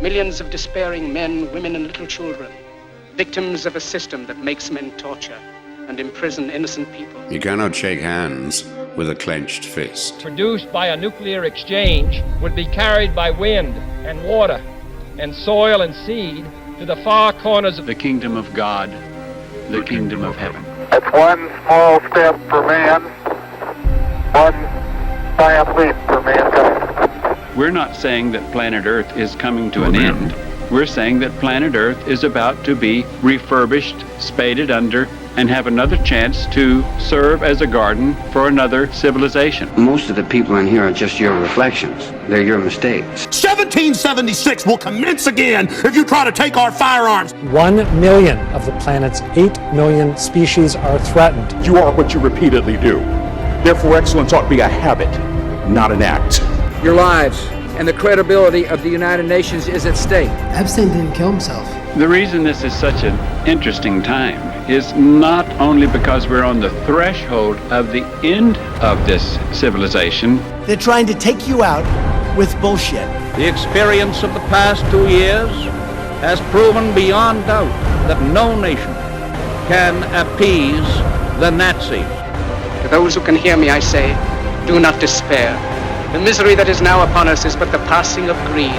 Millions of despairing men, women, and little children, victims of a system that makes men torture and imprison innocent people. You cannot shake hands with a clenched fist. Produced by a nuclear exchange would be carried by wind and water and soil and seed to the far corners of the kingdom of God, the kingdom of heaven. It's one small step for man, one giant leap for mankind. We're not saying that planet Earth is coming to an end. We're saying that planet Earth is about to be refurbished, spaded under, and have another chance to serve as a garden for another civilization. Most of the people in here are just your reflections. They're your mistakes. 1776 will commence again if you try to take our firearms. 1 million of the planet's 8 million species are threatened. You are what you repeatedly do. Therefore, excellence ought to be a habit, not an act. Your lives and the credibility of the United Nations is at stake. Epstein didn't kill himself. The reason this is such an interesting time is not only because we're on the threshold of the end of this civilization. They're trying to take you out with bullshit. The experience of the past 2 years has proven beyond doubt that no nation can appease the Nazis. To those who can hear me, I say, do not despair. The misery that is now upon us is but the passing of greed,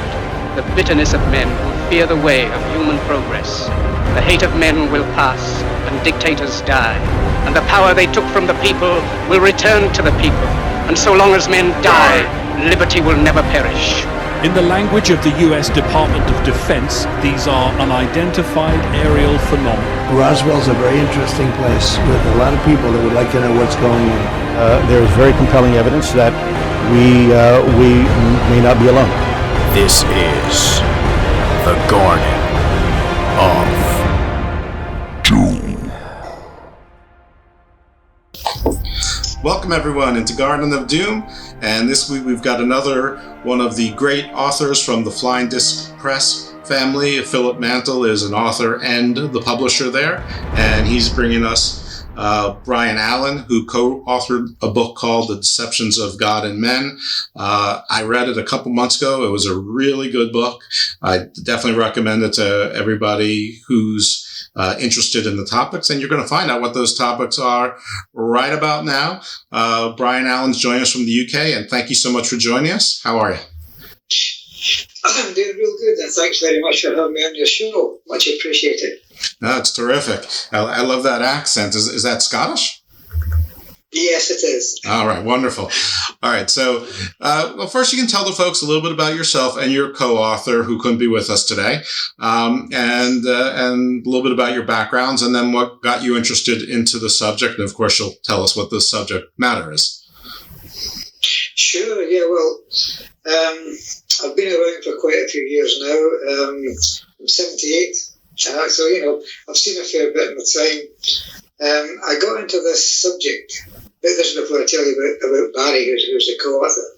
the bitterness of men who fear the way of human progress. The hate of men will pass, and dictators die, and the power they took from the people will return to the people. And so long as men die, liberty will never perish. In the language of the U.S. Department of Defense, these are unidentified aerial phenomena. Roswell's a very interesting place with a lot of people that would like to know what's going on. There is very compelling evidence that we may not be alone. This is the Garden of Doom. Welcome everyone into Garden of Doom, and this week we've got another one of the great authors from the Flying Disc Press family. Philip Mantle is an author and the publisher there, and he's bringing us Brian Allen, who co-authored a book called The Deceptions of God and Men. I read it a couple months ago. It was a really good book. I definitely recommend it to everybody who's interested in the topics, and you're going to find out what those topics are right about now. Brian Allen's joining us from the UK, and thank you so much for joining us. How are you? I'm doing real good, and thanks very much for having me on your show. Much appreciated. No, it's terrific. I love that accent. Is that Scottish? Yes, it is. All right, wonderful. All right, so well, first you can tell the folks a little bit about yourself and your co-author who couldn't be with us today, and a little bit about your backgrounds, and then what got you interested into the subject, and of course you'll tell us what the subject matter is. Sure. Yeah. Well, I've been around for quite a few years now. I'm 78, so I've seen a fair bit in my time. I got into this subject. This is before I tell you about Barry, who's the co-author.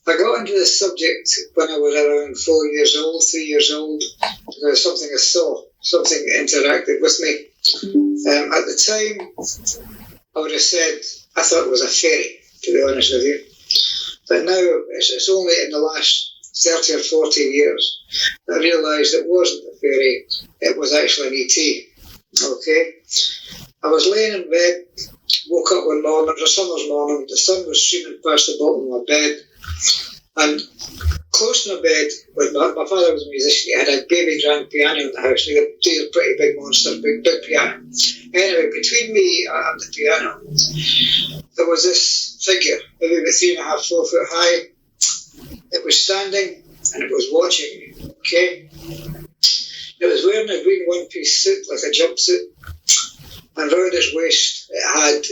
I got into this subject when I was around 3 years old, because something I saw, something interacted with me. At the time, I would have said I thought it was a fairy, to be honest with you. But now, it's only in the last 30 or 40 years that I realised it wasn't a fairy, it was actually an ET. Okay? I was laying in bed, woke up one morning, it was a summer's morning, the sun was streaming past the bottom of my bed, and close to my bed, my father was a musician, he had a baby grand piano in the house, these are pretty big monsters, big piano. Anyway, between me and the piano, there was this figure, maybe about 3.5, 4 foot high. It was standing and it was watching me, okay? It was wearing a green one-piece suit, like a jumpsuit, and round its waist it had,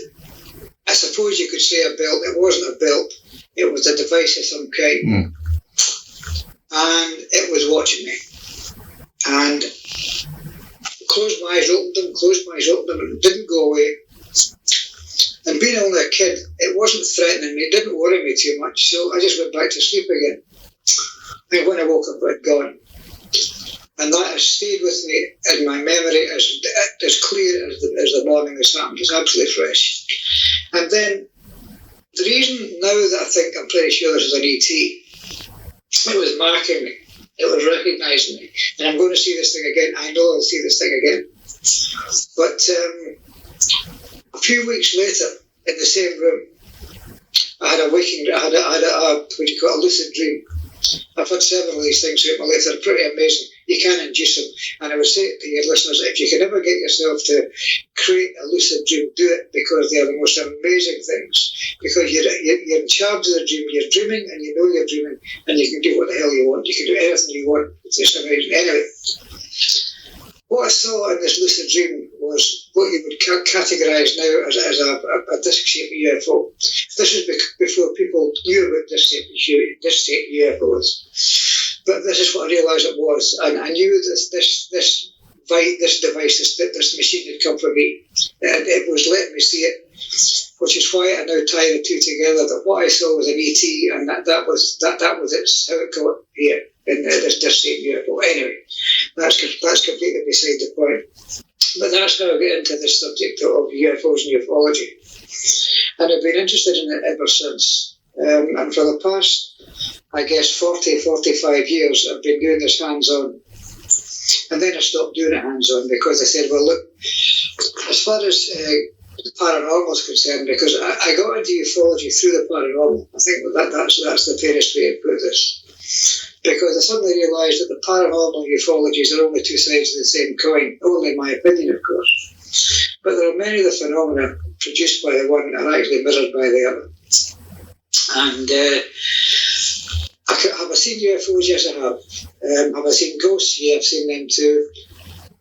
I suppose you could say, a belt. It wasn't a belt, it was a device of some kind. And it was watching me. And closed my eyes, opened them, and it didn't go away. And being only a kid, it wasn't threatening me, it didn't worry me too much, so I just went back to sleep again. And when I woke up, it had gone. And that has stayed with me in my memory as clear as the morning this happened. It's absolutely fresh. And then, the reason now that I think I'm pretty sure this is an ET, it was marking me It would recognise me. And I'm going to see this thing again. I know I'll see this thing again. But a few weeks later, in the same room, I had a lucid dream. I've had several of these things throughout my life. They're pretty amazing. You can induce them. And I would say to your listeners, if you can ever get yourself to create a lucid dream, do it, because they are the most amazing things. Because you're in charge of the dream. You're dreaming and you know you're dreaming, and you can do what the hell you want. You can do anything you want. It's just amazing. Anyway, what I saw in this lucid dream was what you would categorise now as a disc-shaped UFO. This is before people knew about disc-shaped UFOs. But this is what I realised it was. And I knew this device, this machine had come for me. And it was letting me see it, which is why I now tie the two together, that what I saw was an ET, and that was it, how it got here in this disc-shaped UFO. Anyway, that's completely beside the point. But that's how I get into this subject of UFOs and ufology. And I've been interested in it ever since. And for the past, I guess, 45 years, I've been doing this hands-on. And then I stopped doing it hands-on because I said, well, look, as far as the paranormal is concerned, because I got into ufology through the paranormal. I think that's the fairest way to put this. Because I suddenly realised that the paranormal and ufologies are only two sides of the same coin, only in my opinion, of course. But there are many of the phenomena produced by the one are actually mirrored by the other. And have I seen UFOs? Yes, I have. Have I seen ghosts? Yeah, I've seen them too.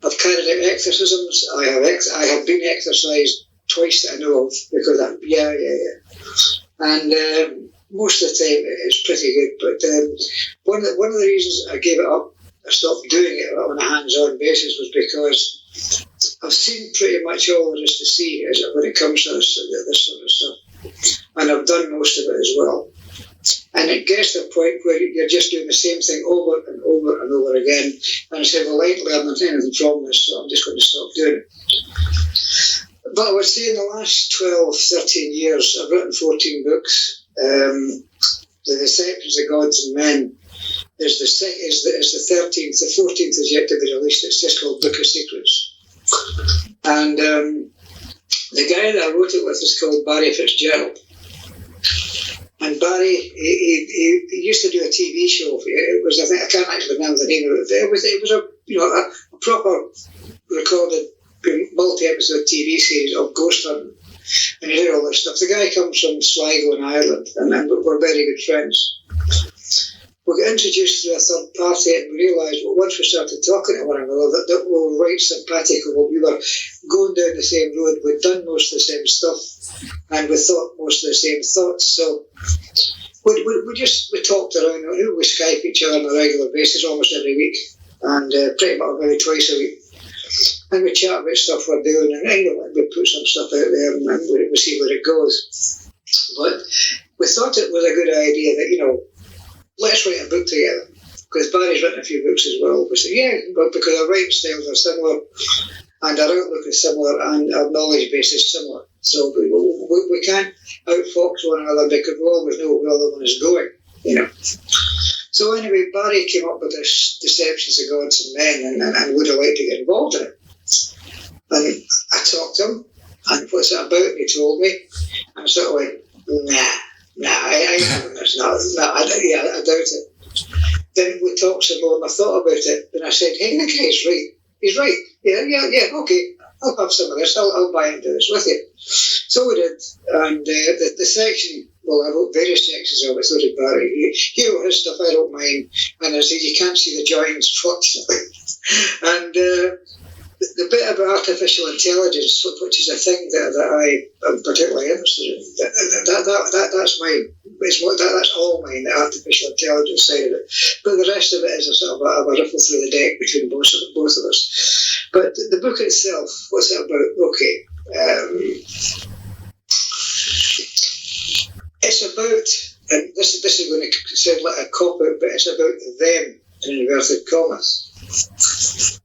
I've carried out exorcisms. I have been exorcised twice that I know of, because And most of the time it's pretty good. But one of the reasons I gave it up, I stopped doing it on a hands-on basis, was because I've seen pretty much all there is to see when it comes to this sort of stuff. And I've done most of it as well. And it gets to a point where you're just doing the same thing over and over and over again. And I said, well, lately I'm not anything from this, so I'm just going to stop doing it. But I would say in the last 12, 13 years, I've written 14 books. The Deceptions of Gods and Men is the 13th. The 14th is yet to be released. It's just called Book of Secrets. And the guy that I wrote it with is called Barry Fitzgerald. And Barry, he used to do a TV show. It was, I can't actually remember the name of it. It was a proper recorded multi-episode TV series of ghost hunting. And you hear all this stuff. The guy comes from Sligo in Ireland, and we're very good friends. We got introduced through a third party, and we realised, well, once we started talking to one another, that we were right simpatico. We were going down the same road. We'd done most of the same stuff, and we thought most of the same thoughts. So we talked around. We Skype each other on a regular basis, almost every week, and pretty much maybe twice a week. And we chat about stuff we're doing, and we put some stuff out there, and we see where it goes. But we thought it was a good idea that, let's write a book together, because Barry's written a few books as well. We said, because our writing styles are similar, and our outlook is similar, and our knowledge base is similar. So we can't outfox one another, because we always know where the other one is going, So anyway, Barry came up with this Deceptions of Gods and Men, and would have liked to get involved in it. And I talked to him, and what's it about? He told me, and I sort of went, Nah, I ain't having this. No, I doubt it. Then we talked some more, and I thought about it, and I said, hey, the guy's right. He's right. Yeah, okay. I'll have some of this. I'll buy into this with you. So we did. And the section, well, I wrote various sections of it, so did Barry. He wrote his stuff, I don't mind. And I said, you can't see the joins, fortunately. And the bit about artificial intelligence, which is a thing that I am particularly interested in, that's mine. That's all mine, the artificial intelligence side of it. But the rest of it is a sort of a riffle through the deck between both of us. But the book itself, what's it about? Okay. It's about, and this is going to sound like a cop-out, but it's about them, in inverted commas.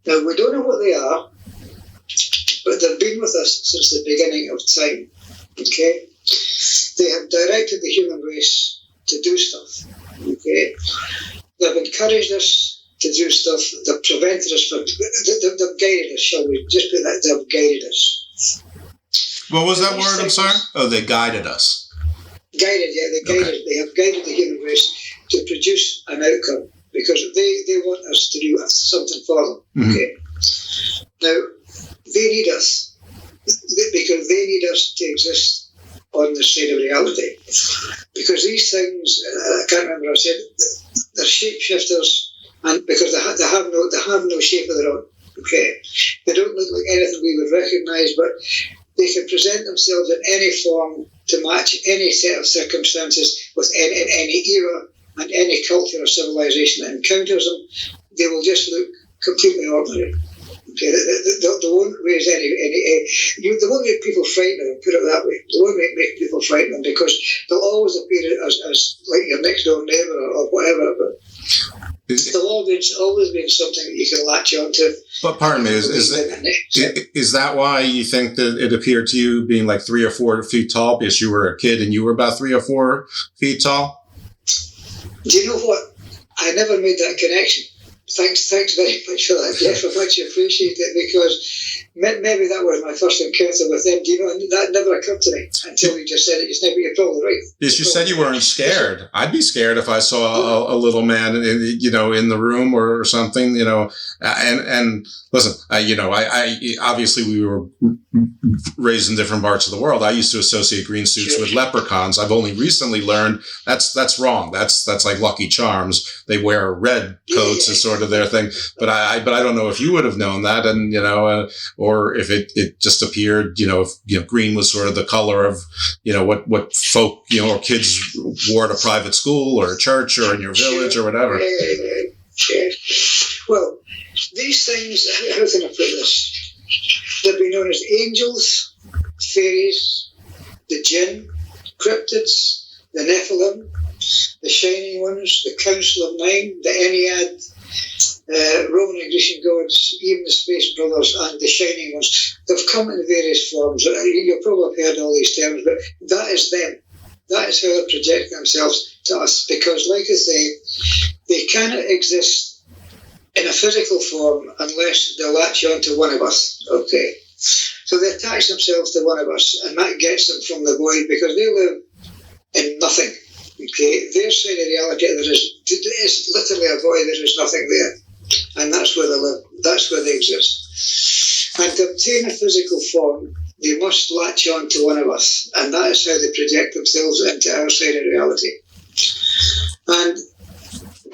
Now, we don't know what they are, but they've been with us since the beginning of time, okay? They have directed the human race to do stuff, okay? They've encouraged us to do stuff that prevented us from. They've guided us, shall we just put that? They've guided us. What was that word? I'm sorry. Oh, they guided us. Guided, yeah, they guided. Okay. They have guided the human race to produce an outcome because they want us to do something for them. Mm-hmm. Okay. Now they need us because they need us to exist on the side of reality. Because these things, I can't remember. I said they're shapeshifters, and because they have no shape of their own. Okay, they don't look like anything we would recognise, but they can present themselves in any form to match any set of circumstances with any era and any culture or civilization that encounters them. They will just look completely ordinary. Okay, they won't raise any. They won't make people frightened of them. Put it that way. They won't make people frightened of them because they'll always appear as like your next door neighbour or whatever. But they'll always been something that you can latch onto. But pardon me, is that why you think that it appeared to you being like 3 or 4 feet tall because you were a kid and you were about 3 or 4 feet tall? Do you know what? I never made that connection. Thanks very much for that, Jeff. I much appreciate it because maybe that was my first encounter with them. Do you know, that never occurred to me until you just said it just now, but you're probably right. Yes, you said you weren't scared. I'd be scared if I saw a little man, in the room or something, and listen, I obviously we were raised in different parts of the world. I used to associate green suits with leprechauns. I've only recently learned that's wrong. That's like Lucky Charms. They wear red coats as sort of their thing. But I don't know if you would have known that, and or if it just appeared, if green was sort of the color of what folk or kids wore at a private school or a church or in your village or whatever. Yeah. Well, these things, how can I put this? They've been known as angels, fairies, the jinn, cryptids, the Nephilim, the Shining Ones, the Council of Nine, the Ennead, Roman and Grecian gods, even the Space Brothers and the Shining Ones. They've come in various forms. You've probably heard all these terms, but that is them. That is how they project themselves to us, because, like I say, they cannot exist in a physical form unless they latch on to one of us. Okay, so they attach themselves to one of us, and that gets them from the void because they live in nothing. Okay, their side of reality, there is literally a void. There is nothing there, and that's where they live. That's where they exist. And to obtain a physical form, they must latch on to one of us, and that is how they project themselves into our side of reality. And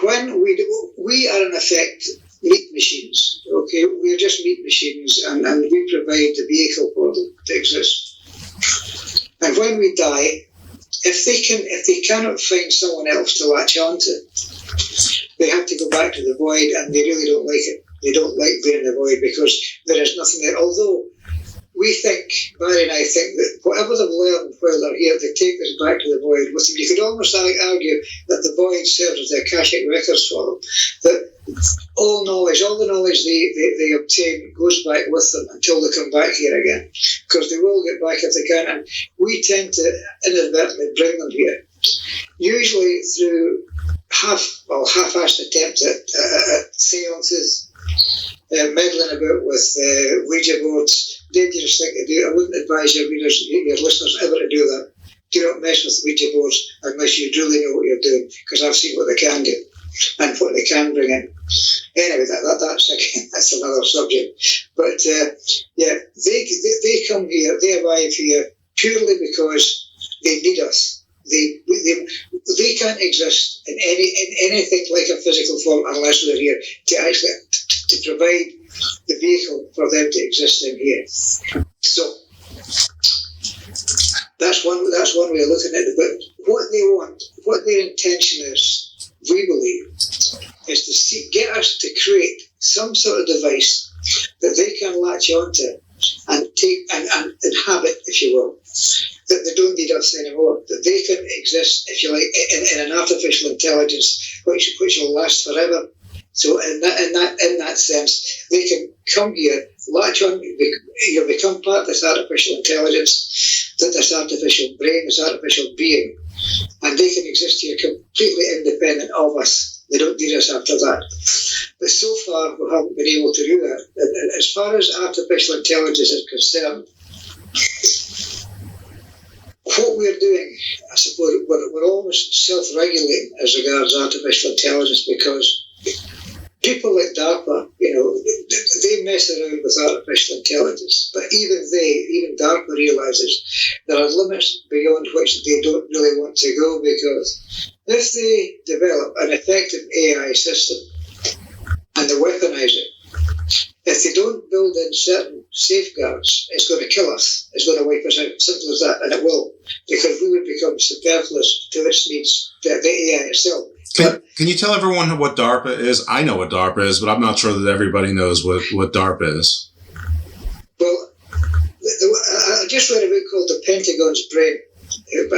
when we are in effect meat machines, okay, we're just meat machines, and we provide the vehicle for them to exist. And when we die, if they cannot find someone else to latch onto, they have to go back to the void, and they really don't like it. They don't like being in the void because there is nothing there. Although Barry and I think that whatever they've learned while they're here, they take this back to the void with them. You could almost argue that the void serves as their Akashic records for them. That all the knowledge they obtain goes back with them until they come back here again. Because they will get back if they can. And we tend to inadvertently bring them here. Usually through half-assed attempts at seances, meddling about with Ouija boards, dangerous thing to do. I wouldn't advise your readers, your listeners, ever to do that. Do not mess with Ouija boards unless you really know what you're doing, because I've seen what they can do and what they can bring in. Anyway, that's another subject. But they come here, they arrive here purely because they need us. They can't exist in anything like a physical form unless we're here to actually to provide the vehicle for them to exist in here. So that's one way of looking at it. But what they want, what their intention is, we believe, is to get us to create some sort of device that they can latch onto and take and inhabit, if you will. That they don't need us anymore, that they can exist, if you like, in an artificial intelligence which will last forever. So in that sense, they can come here, latch on, become part of this artificial intelligence, this artificial brain, this artificial being, and they can exist here completely independent of us. They don't need us after that. But so far, we haven't been able to do that. And as far as artificial intelligence is concerned, what we're doing, I suppose, we're almost self-regulating as regards artificial intelligence, because people like DARPA, they mess around with artificial intelligence, but even DARPA realizes there are limits beyond which they don't really want to go, because if they develop an effective AI system and they weaponize it, if they don't build in certain safeguards, it's going to kill us. It's going to wipe us out. Simple as that, and it will, because we would become superfluous to its needs, the AI itself. Can you tell everyone what DARPA is? I know what DARPA is, but I'm not sure that everybody knows what DARPA is. Well, I just read a book called The Pentagon's Brain, and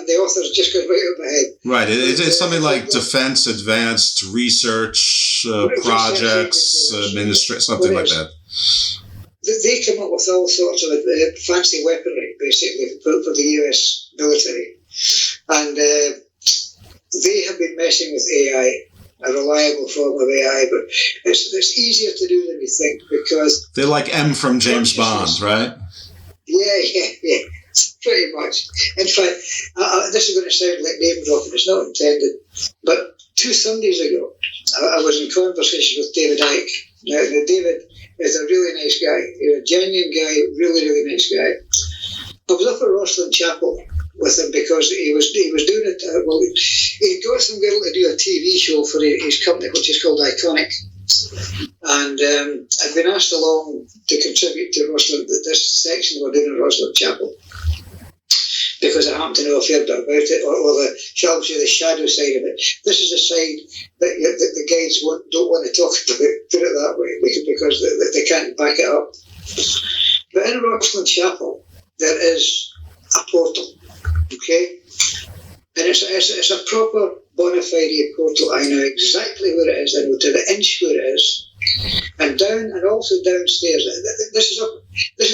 the author's just got right up my head. Right. It's something like Defense Advanced Research Projects, something like that. They come up with all sorts of fancy weaponry, basically, for the US military. And they have been messing with AI, a reliable form of AI, but it's easier to do than you think, because... They're like M from James Bond, right? Yeah. Pretty much. In fact, this is going to sound like name dropping, it's not intended, but 2 Sundays ago, I was in conversation with David Icke. Now, David is a really nice guy. He's a genuine guy, really, really nice guy. I was up at Rosslyn Chapel with him because he was doing it. He got some girl to do a TV show for his company, which is called Iconic. And I've been asked along to contribute to Rosslyn, this section we're doing at Rosslyn Chapel, because I happen to know a fair bit about it, or shall we say, the shadow side of it. This is a side that the guides don't want to talk about, put it that way, because they can't back it up. But in Rosslyn Chapel, there is a portal, okay? And it's a proper bona fide portal. I know exactly where it is. I know to the inch where it is. And also downstairs. This is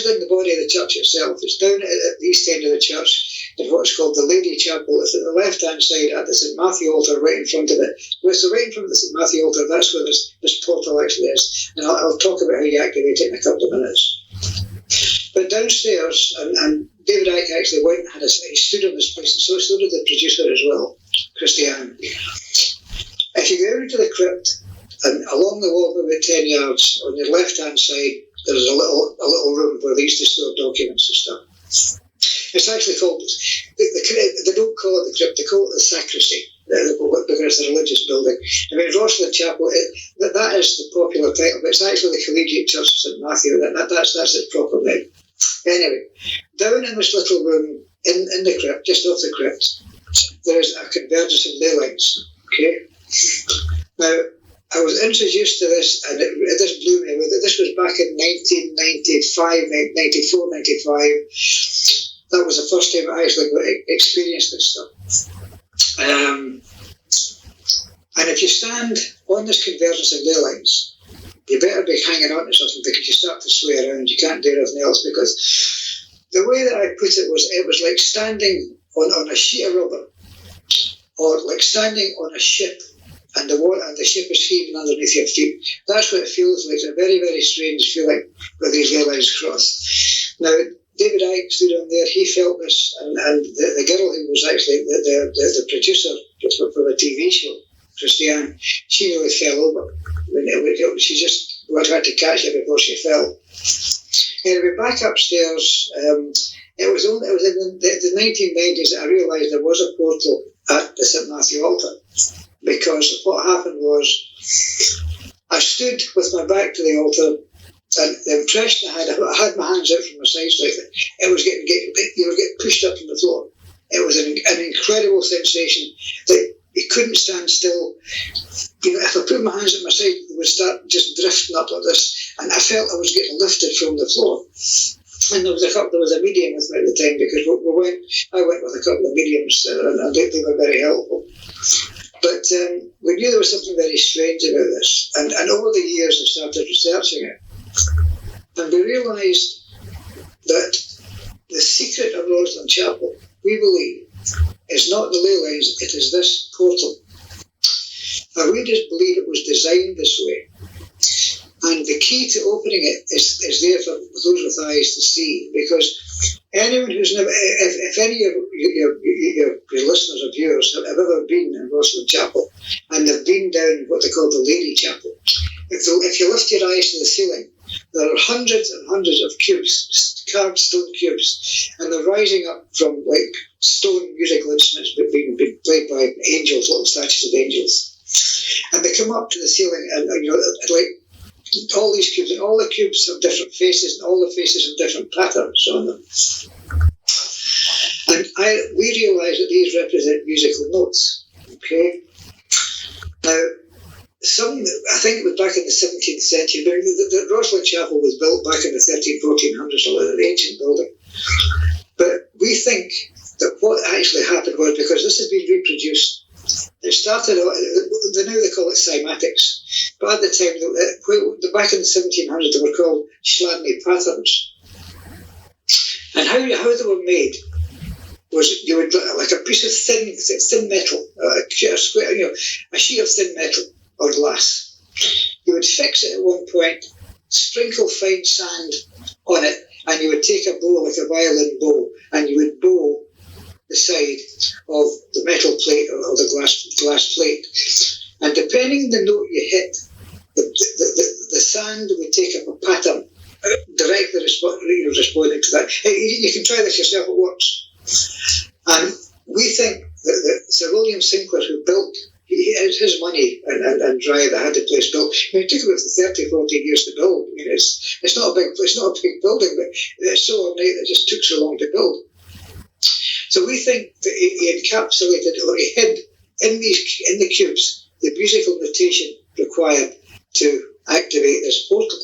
in the body of the church itself. It's down at the east end of the church in what's called the Lady Chapel. It's at the left-hand side at the St. Matthew altar, right in front of it. So right in front of the St. Matthew altar, that's where this portal actually is. And I'll talk about how you activate it in a couple of minutes. But downstairs, and David Icke actually went and he stood on this place, and so did the producer as well, Christiane. If you go into the crypt, and along the wall about 10 yards, on your left-hand side, there's a little room where they used to store documents and stuff. It's actually called, they don't call it the crypt, they call it the sacristy, because it's a religious building. I mean, Rosslyn Chapel, that is the popular title, but it's actually the Collegiate Church of St. Matthew. That's its proper name. Anyway, down in this little room in the crypt, just off the crypt, there is a convergence of ley lines. Okay? Now, I was introduced to this, and this blew me away. This was back in 1995, 94, 95. That was the first time I actually experienced this stuff. And if you stand on this convergence of ley lines, you better be hanging on to something, because you start to sway around. You can't do anything else, because the way that I put it was like standing on a sheet of rubber, or like standing on a ship, and the ship is heaving underneath your feet. That's what it feels like. It's a very, very strange feeling where these ley lines cross. Now, David Icke stood on there. He felt this, and the girl who was actually the producer for the TV show, Christiane, she nearly fell over. She just had to catch it before she fell. Anyway, back upstairs, it was in the 1990s that I realised there was a portal at the St. Matthew altar, because what happened was I stood with my back to the altar, and the impression I had my hands out from my sides like that. It was you were getting pushed up from the floor. It was an incredible sensation that you couldn't stand still. If I put my hands at my side, they would start just drifting up like this, and I felt I was getting lifted from the floor. And there was a medium with me at the time, because I went with a couple of mediums, and they were very helpful. But we knew there was something very strange about this, and over the years I started researching it, and we realised that the secret of Rosslyn Chapel, we believe, is not the ley lines, it is this portal. And we just believe it was designed this way. And the key to opening it is there for those with eyes to see, because anyone who's never, if any of your listeners or viewers have ever been in Rosslyn Chapel, and they've been down what they call the Lady Chapel, if you lift your eyes to the ceiling, there are hundreds and hundreds of cubes, carved stone cubes, and they're rising up from like stone musical instruments being played by angels, little statues of angels. And they come up to the ceiling, and like all these cubes, and all the cubes have different faces, and all the faces have different patterns on them. And we realise that these represent musical notes. Okay. Now, I think it was back in the 17th century, but the Rosslyn Chapel was built back in the 1400s, so an ancient building. But we think that what actually happened was, because this has been reproduced, it started, now they call it cymatics, but at the time, back in the 1700s, they were called Chladni patterns. And how they were made was you would, like a piece of thin metal, a sheet of thin metal or glass. You would fix it at one point, sprinkle fine sand on it, and you would take a bow, like a violin bow, and you would bow the side of the metal plate or the glass plate. And depending on the note you hit, the sand would take up a pattern directly responding to that. You can try this yourself, it works. And we think that Sir William Sinclair, who built, his money and drive that had the place built. I mean, it took about 30, 40 years to build. I mean, it's not a big building, but it's so ornate that it just took so long to build. So we think that he encapsulated, or he hid in the cubes, the musical notation required to activate this portal.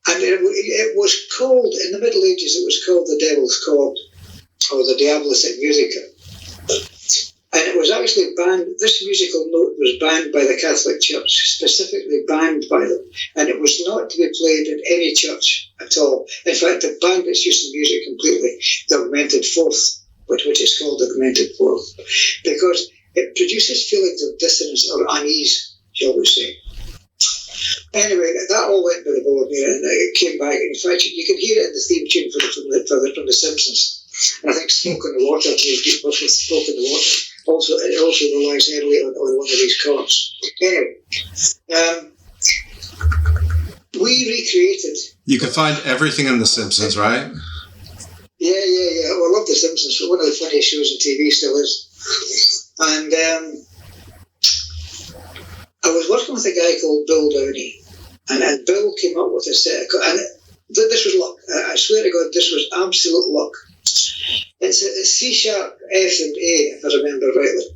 And it was called, in the Middle Ages, it was called the Devil's Chord, or the Diabolische Musica. And it was actually banned, this musical note was banned by the Catholic Church, specifically banned by them. And it was not to be played in any church at all. In fact, they banned its use in music completely, the augmented fourth, which is called the augmented fourth, because it produces feelings of dissonance or unease, shall we say. Anyway, that all went by the board, and it came back. In fact, you can hear it in the theme tune from the Simpsons. And I think Smoke in the Water, Smoke in the Water. It also relies heavily on one of these chords. Anyway, we recreated. You can find everything in The Simpsons, right? Yeah. Well, I love The Simpsons. One of the funniest shows on TV still is. And I was working with a guy called Bill Downey, and Bill came up with a set of, and this was luck. I swear to God, this was absolute luck. It's a C sharp, F and A, if I remember rightly.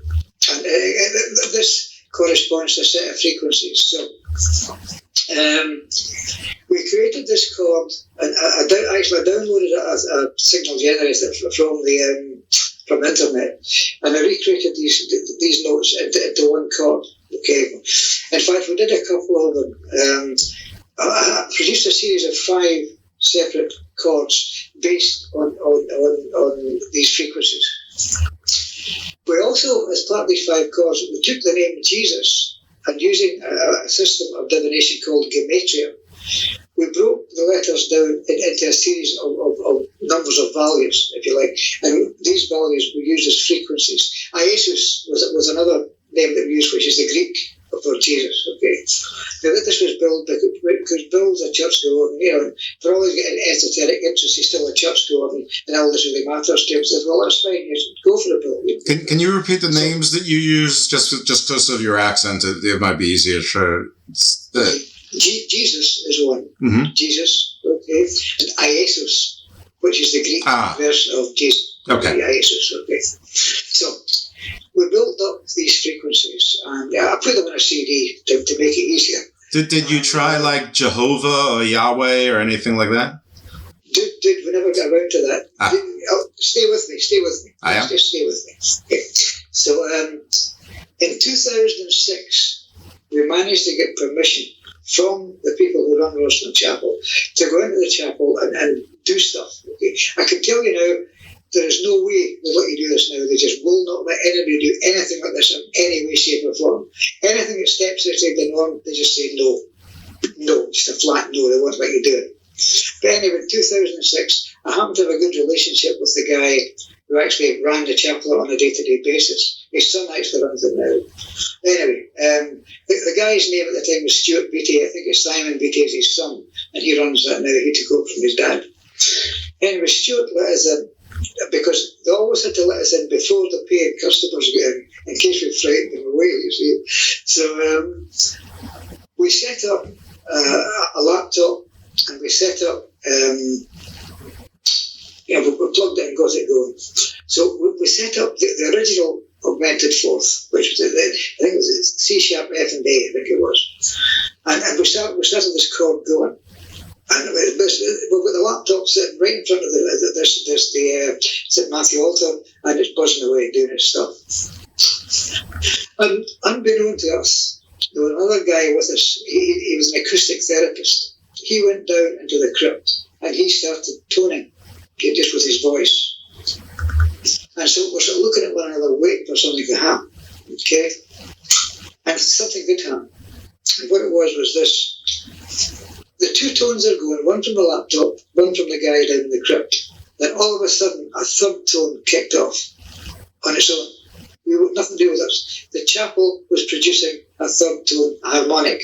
And this corresponds to a set of frequencies. So we created this chord, and I downloaded it as a signal generator from the internet, and I recreated these notes into one chord. Okay. In fact, we did a couple of them. I produced a series of 5 separate chords based on these frequencies. We also, as part of these 5 chords, we took the name Jesus, and using a system of divination called gematria, we broke the letters down into a series of numbers of values, if you like, and these values we used as frequencies. Iesus was another name that we used, which is the Greek for Jesus. Okay, now this was Bill, because Bill's a churchgoer, and for all his esoteric interests, he's still a churchgoer, and all this really matters to him. So, well, that's fine. Go for it, Bill. Can you repeat the names that you use, just because of your accent? It might be easier for. Jesus is one. Mm-hmm. Jesus, okay, and Iesus, which is the Greek version of Jesus. Okay. Iesus, okay. So we built up these frequencies, and I put them in a CD to make it easier. Did you try like Jehovah or Yahweh or anything like that? Did we never get around to that? Stay with me. Just stay with me. Okay. So in 2006, we managed to get permission from the people who run Rosslyn Chapel to go into the chapel and do stuff. Okay. I can tell you now, there is no way they let you do this now. They just will not let anybody do anything like this in any way, shape or form. Anything that steps outside the norm, they just say no. No, just a flat no, they won't let you do it. But anyway, in 2006, I happened to have a good relationship with the guy who actually ran the chapel on a day-to-day basis. His son actually runs it now. Anyway, the guy's name at the time was Stuart Beattie. I think it's Simon Beattie is his son, and he runs that now. He took over from his dad. Anyway, Stuart let us in, because they always had to let us in before the paying customers get in case we frightened them away, you see. So we set up a laptop, and we set up, we plugged it and got it going. So we set up the original augmented fourth, which was, I think it was C sharp F and A, I think it was. And we started this chord going. And we've got the laptop sitting right in front of the St. Matthew altar, and it's buzzing away doing its stuff. And unbeknown to us, there was another guy with us. He was an acoustic therapist. He went down into the crypt and he started toning, just with his voice. And so we're sort of looking at one another, waiting for something to happen. Okay? And something did happen. And what it was this. The two tones are going, one from the laptop, one from the guy down in the crypt. Then all of a sudden, a third tone kicked off on its own. Nothing to do with us. The chapel was producing a third tone, a harmonic,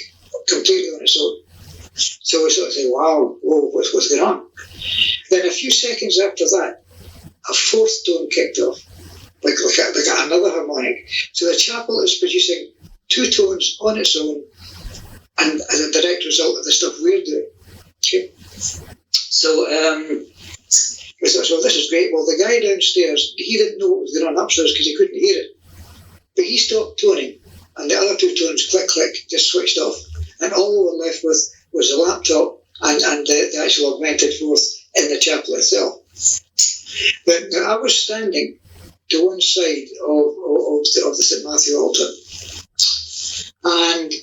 completely on its own. So we sort of say, wow, whoa, what's going on? Then a few seconds after that, a fourth tone kicked off, like another harmonic. So the chapel is producing two tones on its own, and as a direct result of the stuff we're doing. Okay? So we thought, so this is great. Well, the guy downstairs, he didn't know what was going on upstairs because he couldn't hear it. But he stopped toning, and the other two tones, click, click, just switched off. And all we were left with was the laptop and the actual augmented fourth in the chapel itself. But I was standing to one side of the St. Matthew altar, and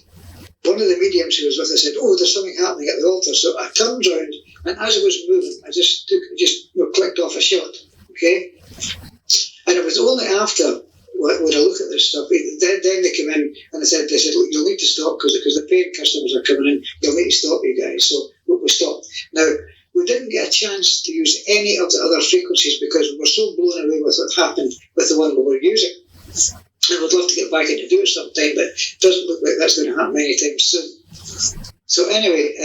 one of the mediums who was with us said, "Oh, there's something happening at the altar." So I turned round, and as I was moving, I just clicked off a shot. Okay, and it was only after when I look at this stuff, then they came in and they said, "You'll need to stop because the paid customers are coming in. You'll need to stop, you guys." So we stopped. Now, we didn't get a chance to use any of the other frequencies because we were so blown away with what happened with the one we were using. And we'd love to get back in to do it sometime, but it doesn't look like that's going to happen anytime soon. So anyway,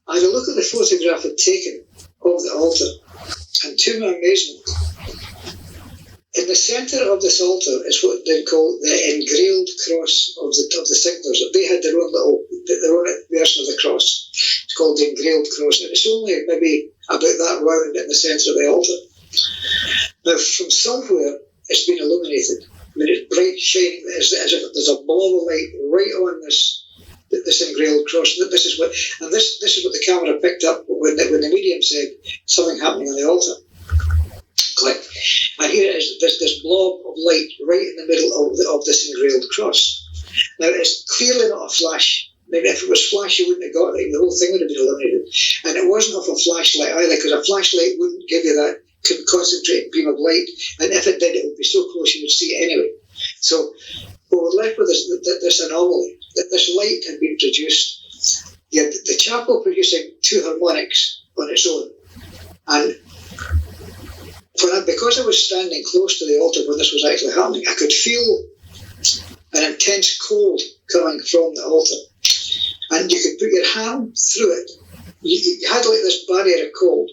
I had a look at the photograph I'd taken of the altar, and to my amazement, in the centre of this altar is what they call the engrailed cross of the Signers. They had their own version of the cross. It's called the engrailed cross, and it's only maybe about that round in the centre of the altar. Now, from somewhere, it's been illuminated. I mean, it's bright, shining, as if there's a blob of light right on this engrailed cross. This is what the camera picked up when the medium said something happening on the altar. Click. And here it is, this blob of light right in the middle of this engrailed cross. Now, it's clearly not a flash. Maybe if it was flash, you wouldn't have got it. The whole thing would have been illuminated. And it wasn't off a flashlight either, because a flashlight wouldn't give you that concentrated beam of light. And if it did, it would be so close you would see it anyway. So we were left with this anomaly, that this light had been produced. You had the chapel producing two harmonics on its own. And because I was standing close to the altar when this was actually happening, I could feel an intense cold coming from the altar. And you could put your hand through it. You had like this barrier of cold,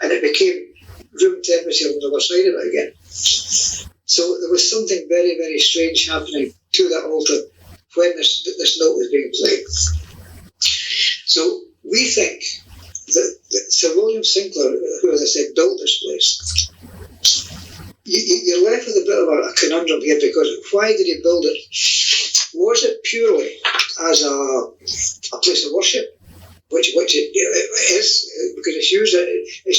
and it became room temperature on the other side of it again. So there was something very, very strange happening to that altar when this note was being played. So we think that Sir William Sinclair, who, as I said, built this place, you're left with a bit of a conundrum here, because why did he build it? Was it purely as a place of worship, which it is, because it's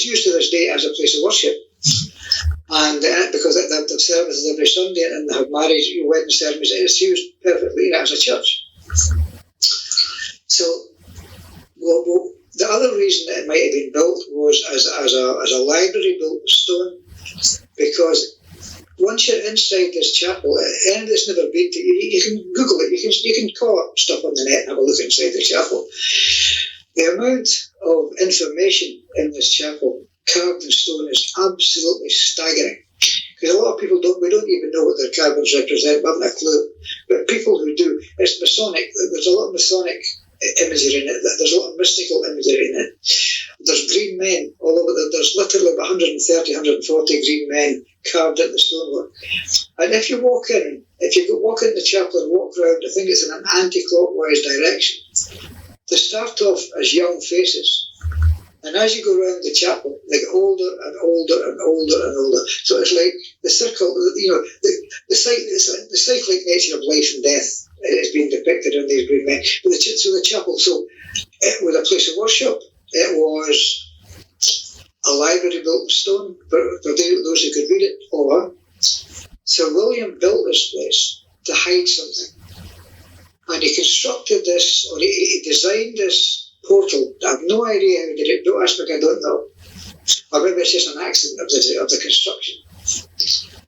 used to this day as a place of worship, and because they have services every Sunday and they have marriage, wedding ceremonies, it's used perfectly as a church. So, well, the other reason that it might have been built was as a library built with stone. because once you're inside this chapel, and it's never been to, you can Google it, you can call up stuff on the net and have a look inside the chapel. The amount of information in this chapel, carved in stone, is absolutely staggering. Because a lot of people we don't even know what their carvings represent, we haven't a clue. But people who do, it's Masonic, there's a lot of Masonic imagery in it, there's a lot of mystical imagery in it. There's green men all over there's literally 130, 140 green men carved in the stonework. And if you walk in the chapel and walk around, I think it's in an anti-clockwise direction. They start off as young faces. And as you go around the chapel, they get older and older and older and older. So it's like the circle, the cyclic nature of life and death is being depicted in these green men. But the chapel, so it was a place of worship. It was a library built in stone for those who could read it. Or Sir William built this place to hide something. And he constructed this, or he designed this portal. I have no idea how he did it. Don't ask me, I don't know. Or maybe it's just an accident of the construction.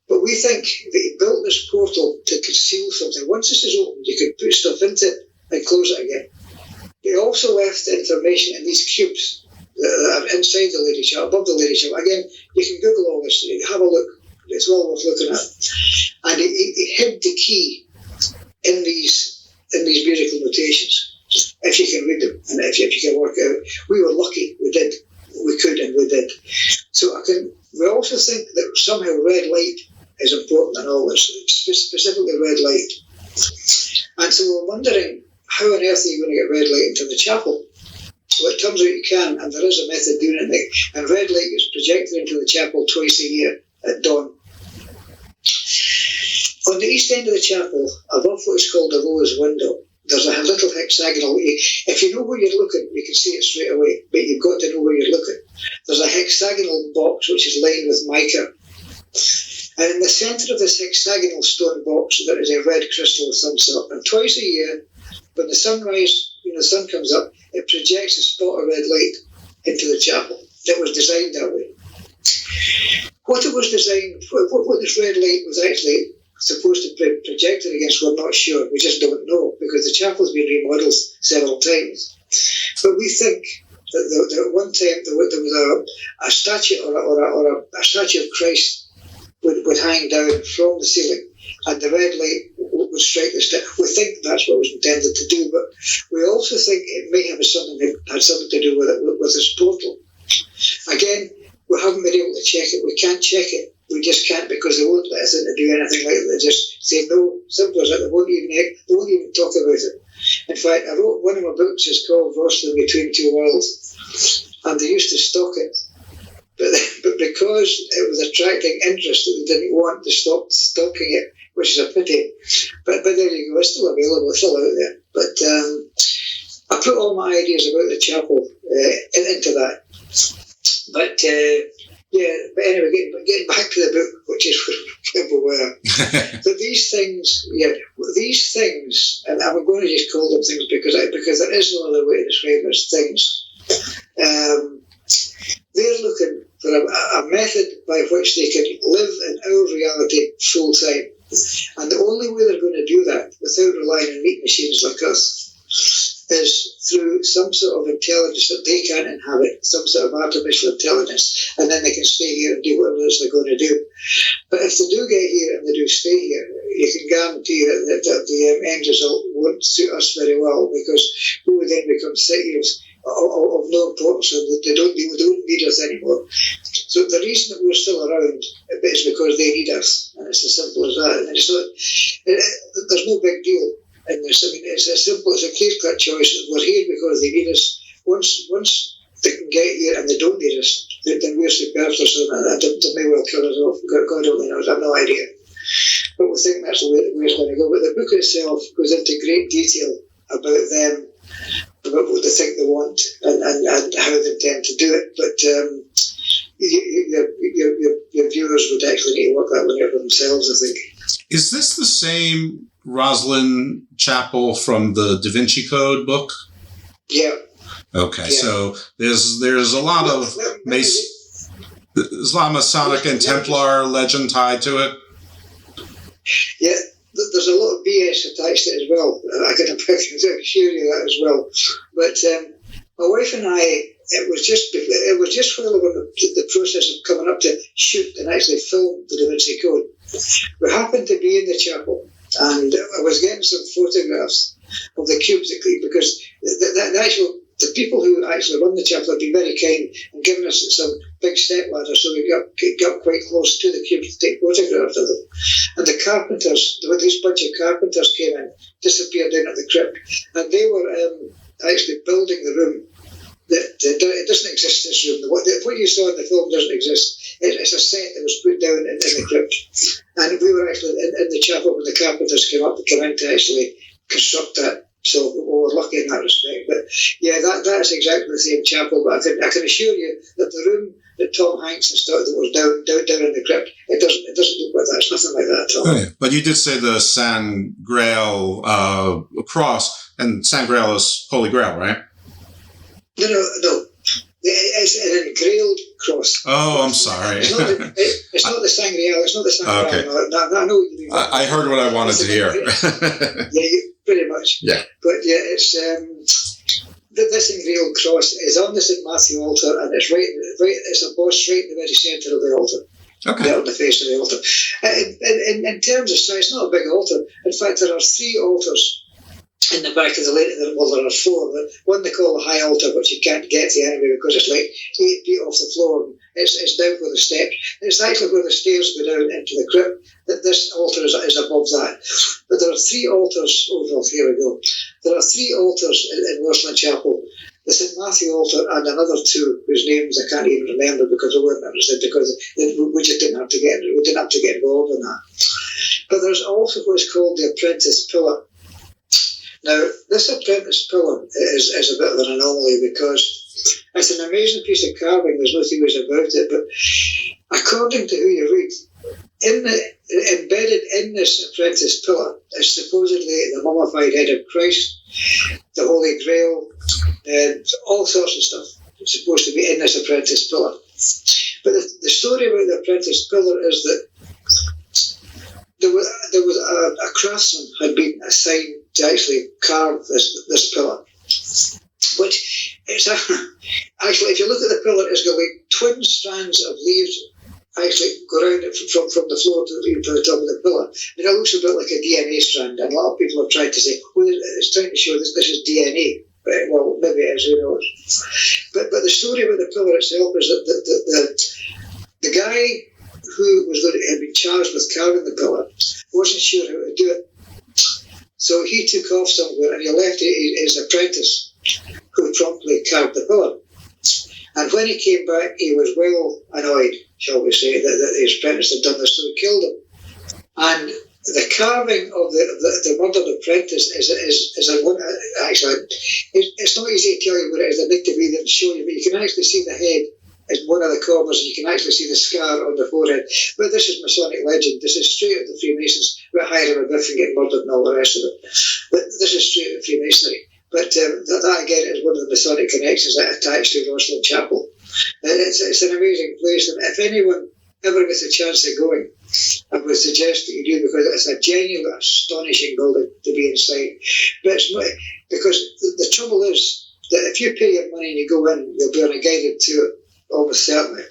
But we think that he built this portal to conceal something. Once this is opened, you can put stuff into it and close it again. He also left information in these cubes that are inside the lady shop, above the lady shop. Again, you can Google all this. Have a look. It's well worth looking at. And he hid the key in these musical notations. If you can read them and if you can work it out. We were lucky, we did. We could and we did. So we also think that somehow red light is important in all this, specifically red light. And so we're wondering, how on earth are you going to get red light into the chapel? Well, it turns out you can, and there is a method doing it. And red light is projected into the chapel twice a year at dawn. On the east end of the chapel, above what is called the rose window, there's a little hexagonal. If you know where you're looking, you can see it straight away, but you've got to know where you're looking. There's a hexagonal box which is lined with mica. And in the centre of this hexagonal stone box, there is a red crystal of some sort. And twice a year, when the sun comes up, it projects a spot of red light into the chapel. It was designed that way. What it was designed, what this red light was actually supposed to be projected against, we're not sure. We just don't know, because the chapel's been remodeled several times. But we think that at one time there was a statue or a statue of Christ would hang down from the ceiling, and the red light would strike the stick. We think that's what was intended to do, but we also think it may have something to do with this portal. Again, we haven't been able to check it. We can't check it. We just can't, because they won't let us in to do anything like that. They just say no, simple as that. They won't even talk about it. In fact, I wrote one of my books, it's called Rostering Between Two Worlds, and they used to stock it. But because it was attracting interest, they didn't want to stop stocking it, which is a pity. But there you go, it's still available, it's still out there. But I put all my ideas about the chapel into that. But anyway, getting back to the book, which is where we were. But these things, and I'm going to just call them things because there is no other way to describe them as things. They're looking for a method by which they can live in our reality full time. And the only way they're going to do that without relying on meat machines like us is through some sort of intelligence that they can inhabit, some sort of artificial intelligence, and then they can stay here and do whatever it is they're going to do. But if they do get here and they do stay here, you can guarantee that the end result won't suit us very well, because we would then become cities of no importance, and they don't need us anymore. So the reason that we're still around is because they need us, and it's as simple as that. And there's no big deal in this. I mean, it's as simple as a clear-cut choice. We're here because they need us. Once they can get here and they don't need us, then we're superfluous, and they may well kill us off. God only knows. I have no idea. But we think that's the way it's going to go. But the book itself goes into great detail about them, about what they think they want, and how they intend to do it. But your viewers would actually need to work that one out for themselves, I think. Is this the same Rosslyn Chapel from the Da Vinci Code book? Yeah. Okay, yeah. So there's a lot of There's a lot of Masonic and Templar legend tied to it. Yeah, there's a lot of BS attached to it as well. I can assure you that as well. But my wife and I, it was just while we were in the process of coming up to shoot and actually film the Da Vinci Code. We happened to be in the chapel, and I was getting some photographs of the cubes because the people who actually run the chapel have been very kind and given us some big step ladders, so we got quite close to the cubes to take photographs of them. And the carpenters, this bunch of carpenters came in, disappeared down at the crypt, and they were actually building the room. It doesn't exist, this room. What you saw in the film doesn't exist. It's a set that was put down in the crypt. And we were actually in the chapel when the carpenters came in to actually construct that. So we were lucky in that respect. But yeah, that's exactly the same chapel. But I can assure you that the room that Tom Hanks and stuff that was down in the crypt, it doesn't look like that. It's nothing like that at all. Oh, yeah. But you did say the San Grail cross, and San Grail is Holy Grail, right? No. It's an engrailed cross. Oh, I'm sorry. It's not the San Grail. It's not the San Grail. Okay. No, I know what you mean. I heard what I wanted to hear. Pretty much. Yeah. But yeah, it's this engrailed cross is on the St. Matthew altar, and it's right. It's embossed right in the very centre of the altar. Okay. On the face of the altar. In terms of size, it's not a big altar. In fact, there are 3 altars in the back of the lake. Well, there are 4, but one they call the high altar, which you can't get to anyway because it's like 8 feet off the floor. It's down where the steps. It's actually where the stairs go down into the crypt. That this altar is above that. But there are 3 altars. Oh, well, here we go. There are 3 altars in Rosslyn Chapel. The St. Matthew altar and another 2 whose names I can't even remember because we weren't interested, because we just didn't have to get involved in that. But there's also what's called the apprentice pillar. Now, this apprentice pillar is a bit of an anomaly because it's an amazing piece of carving. There's no two ways about it. But according to who you read, embedded in this apprentice pillar is supposedly the mummified head of Christ, the Holy Grail, and all sorts of stuff. It's supposed to be in this apprentice pillar. But the story about the apprentice pillar is that there was a craftsman had been assigned to actually carve this pillar, which it's actually, if you look at the pillar, it's got like twin strands of leaves actually go around it from the floor to the top of the pillar, and it looks a bit like a DNA strand. And a lot of people have tried to say, well, it's trying to show this is DNA. Right? Well, maybe it is, who knows? But the story about the pillar itself is that the guy who had been charged with carving the pillar wasn't sure how to do it. So he took off somewhere and he left his apprentice, who promptly carved the pillar. And when he came back, he was well annoyed, shall we say, that his apprentice had done this, so he killed him. And the carving of the murdered apprentice is actually, it's not easy to tell you what it is. I need to be there and show you, but you can actually see the head in one of the corners, and you can actually see the scar on the forehead. But this is Masonic legend. This is straight out of the Freemasons, with Hiram and Biff and getting murdered and all the rest of it. But this is straight out of Freemasonry. But that again is one of the Masonic connections that attached to Rosslyn Chapel. It's an amazing place, and if anyone ever gets a chance of going, I would suggest that you do, because it's a genuinely astonishing building to be inside. But it's not, because the trouble is that if you pay your money and you go in, you'll be on a guided tour, almost certainly,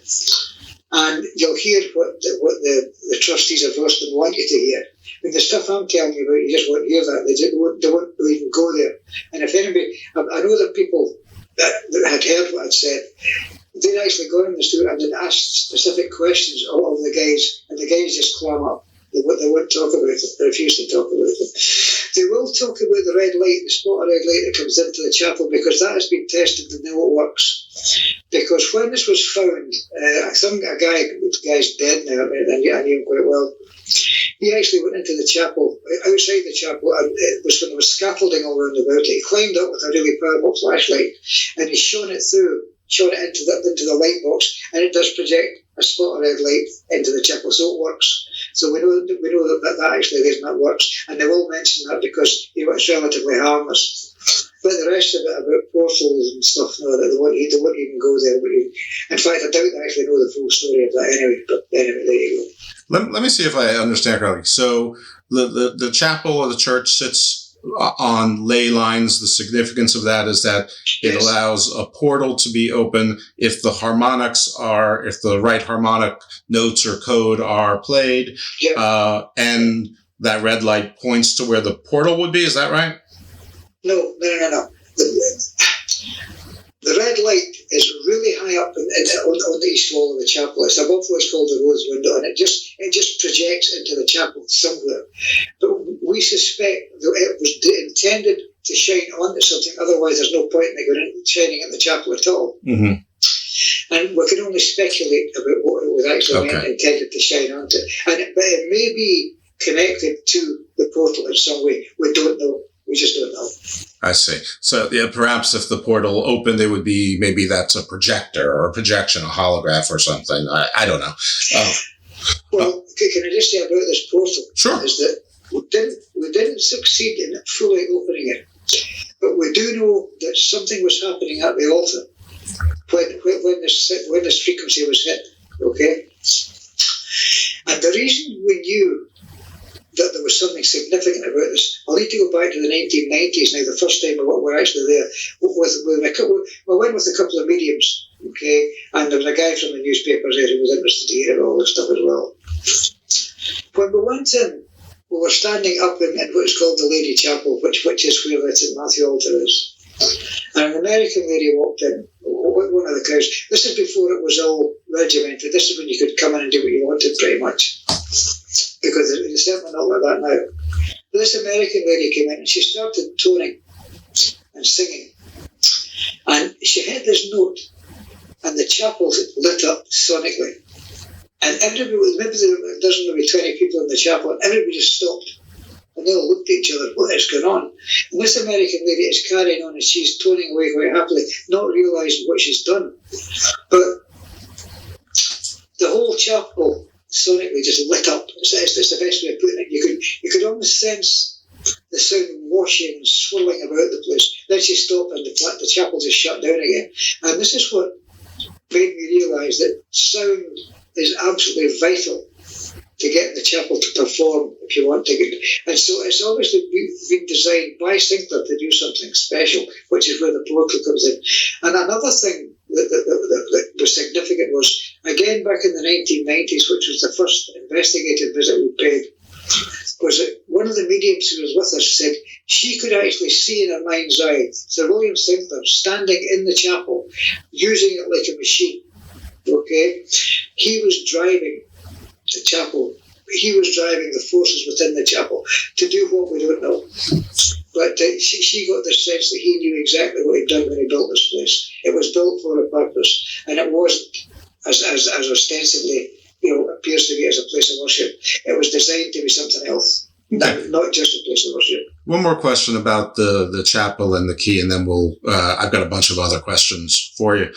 and you'll hear what the trustees of Rosslyn want you to hear. I mean, the stuff I'm telling you about, you just won't hear that. They won't even go there. And if anybody, I know that people that had heard what I'd said, they'd actually gone in the store and they'd asked specific questions of the guys, and the guys just clam up. They won't talk about it. They refuse to talk about it. They will talk about the red light, the spot of red light that comes into the chapel, because that has been tested and they know it works. Because when this was found, the guy's dead now, and I knew him quite well. He actually went into the chapel, outside the chapel, and it was when there was scaffolding all around about it. He climbed up with a really powerful flashlight, and he shone it into the light box, and it does project a spot of red light into the chapel, so it works. So we know that actually the reason that works, and they will mention that because it's relatively harmless. But the rest of it about portals and stuff, no, they won't even go there. In fact, I doubt they actually know the full story of that anyway. But anyway, there you go. Let me see if I understand correctly. So the chapel or the church sits on ley lines. The significance of that is that it allows a portal to be open if the right harmonic notes or code are played, and that red light points to where the portal would be. Is that right? No. The red light is really high up on the east wall of the chapel. It's above what's called the rose window, and it just projects into the chapel somewhere. But we suspect that it was intended to shine onto something. Otherwise, there's no point in it shining in the chapel at all. Mm-hmm. And we can only speculate about what it was actually intended to shine onto. But it may be connected to the portal in some way. We don't know. We just don't know. I see. So, perhaps if the portal opened, it would be, maybe that's a projector or a projection, a holograph or something. I don't know. Well, can I just say about this portal? Sure. Is that we didn't succeed in fully opening it, but we do know that something was happening at the altar when this frequency was hit. Okay, and the reason we knew that there was something significant about this, I'll need to go back to the 1990s now, the first time we were actually there. We went with a couple of mediums, okay, and there was a guy from the newspapers there who was interested to hear all this stuff as well. When we went in, we were standing up in what's called the Lady Chapel, which is where the St. Matthew altar is. And an American lady walked in, one of the crowds. This is before it was all regimented. This is when you could come in and do what you wanted, pretty much. Because it's certainly not like that now. But this American lady came in and she started toning and singing. And she hit this note, and the chapel lit up sonically. And everybody, there's maybe 20 people in the chapel, and everybody just stopped. And they all looked at each other, what is going on? And this American lady is carrying on and she's toning away quite happily, not realising what she's done. But the whole chapel sonically just lit up. It's the best way of putting it. You could almost sense the sound washing and swirling about the place. Then she stopped and the chapel just shut down again. And this is what made me realise that sound is absolutely vital to get the chapel to perform if you want to get it. And so it's obviously been designed by Sinclair to do something special, which is where the portal comes in. And another thing that was significant was, again back in the 1990s, which was the first investigative visit we paid, was that one of the mediums who was with us said she could actually see in her mind's eye Sir William Sinclair standing in the chapel, using it like a machine. Okay? He was driving the chapel. He was driving the forces within the chapel to do what we don't know. But she got the sense that he knew exactly what he'd done when he built this place. It was built for a purpose, and it wasn't as ostensibly, appears to be as a place of worship. It was designed to be something else, not just a place of worship. One more question about the chapel and the key, and then I've got a bunch of other questions for you.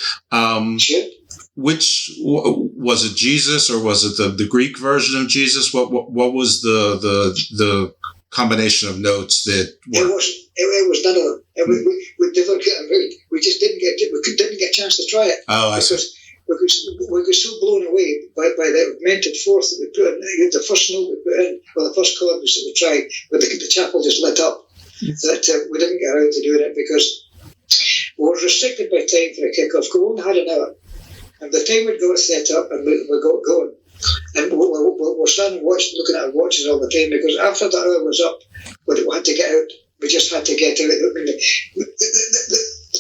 Sure. Which was it, Jesus, or was it the Greek version of Jesus? What was the combination of notes that were? It was none of them. We just didn't get a chance to try it. Oh, I see. We got so blown away by the augmented force that we put in. The first note we put in, or the first chord that we tried, but the chapel just lit up. That we didn't get around to doing it because we were restricted by time for a kick-off. We only had an hour. And the time we'd got set up and we got going. And we're standing looking at our watches all the time, because after that hour was up, we had to get out. We just had to get out.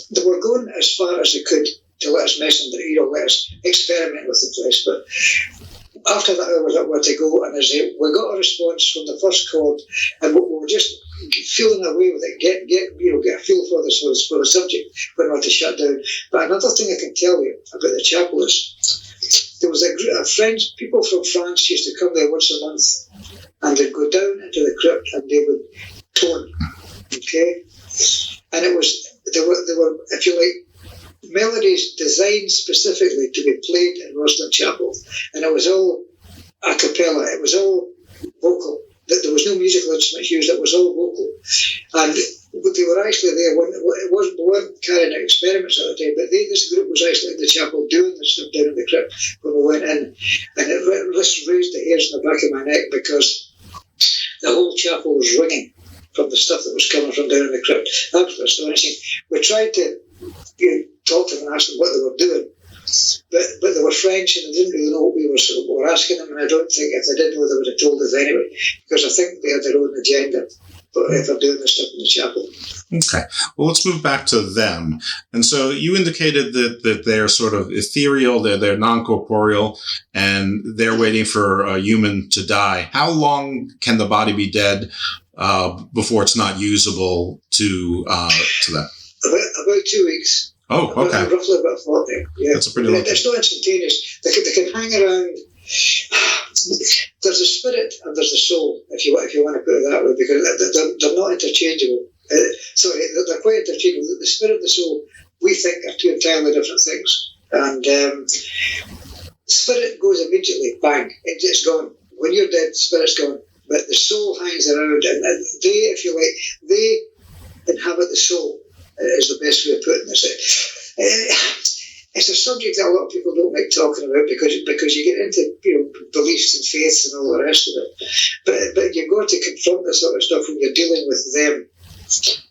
They were going as far as they could to let us mess and let us experiment with the place. But after that hour was up, we had to go. And we got a response from the first chord, and we were just feeling our way with it, get a feel for the subject when we had to shut down. But another thing I can tell you about the chapel is there was a group of friends, people from France used to come there once a month, and they'd go down into the crypt and they would tone, okay? And they were, if you like, melodies designed specifically to be played in Rosslyn Chapel, and it was all a cappella, it was all vocal. There was no musical instruments used, it was all vocal. And but they were actually there when we weren't carrying out experiments at the time, but this group was actually in the chapel doing the stuff down in the crypt when we went in, and this raised the hairs in the back of my neck because the whole chapel was ringing from the stuff that was coming from down in the crypt. Absolutely astonishing. We tried to talk to them and ask them what they were doing, but they were French and they didn't really know what we were asking them, and I don't think if they did know they would have told us anyway, because I think they had their own agenda. But if they're doing this stuff in the chapel. Okay. Well, let's move back to them. And so you indicated that they're sort of ethereal, they're non-corporeal, and they're waiting for a human to die. How long can the body be dead before it's not usable to them? About 2 weeks. Oh, okay. Roughly about 40. Yeah. That's a pretty long time. It's not instantaneous. They can hang around. There's a spirit and there's a soul, if you want to put it that way, because they're not interchangeable. Sorry, they're quite interchangeable. The spirit and the soul, we think, are two entirely different things. And spirit goes immediately, bang, it's gone. When you're dead, spirit's gone. But the soul hangs around, and they, if you like, they inhabit the soul, is the best way of putting this. It's a subject that a lot of people don't like talking about because you get into beliefs and faiths and all the rest of it. But you've got to confront this sort of stuff when you're dealing with them.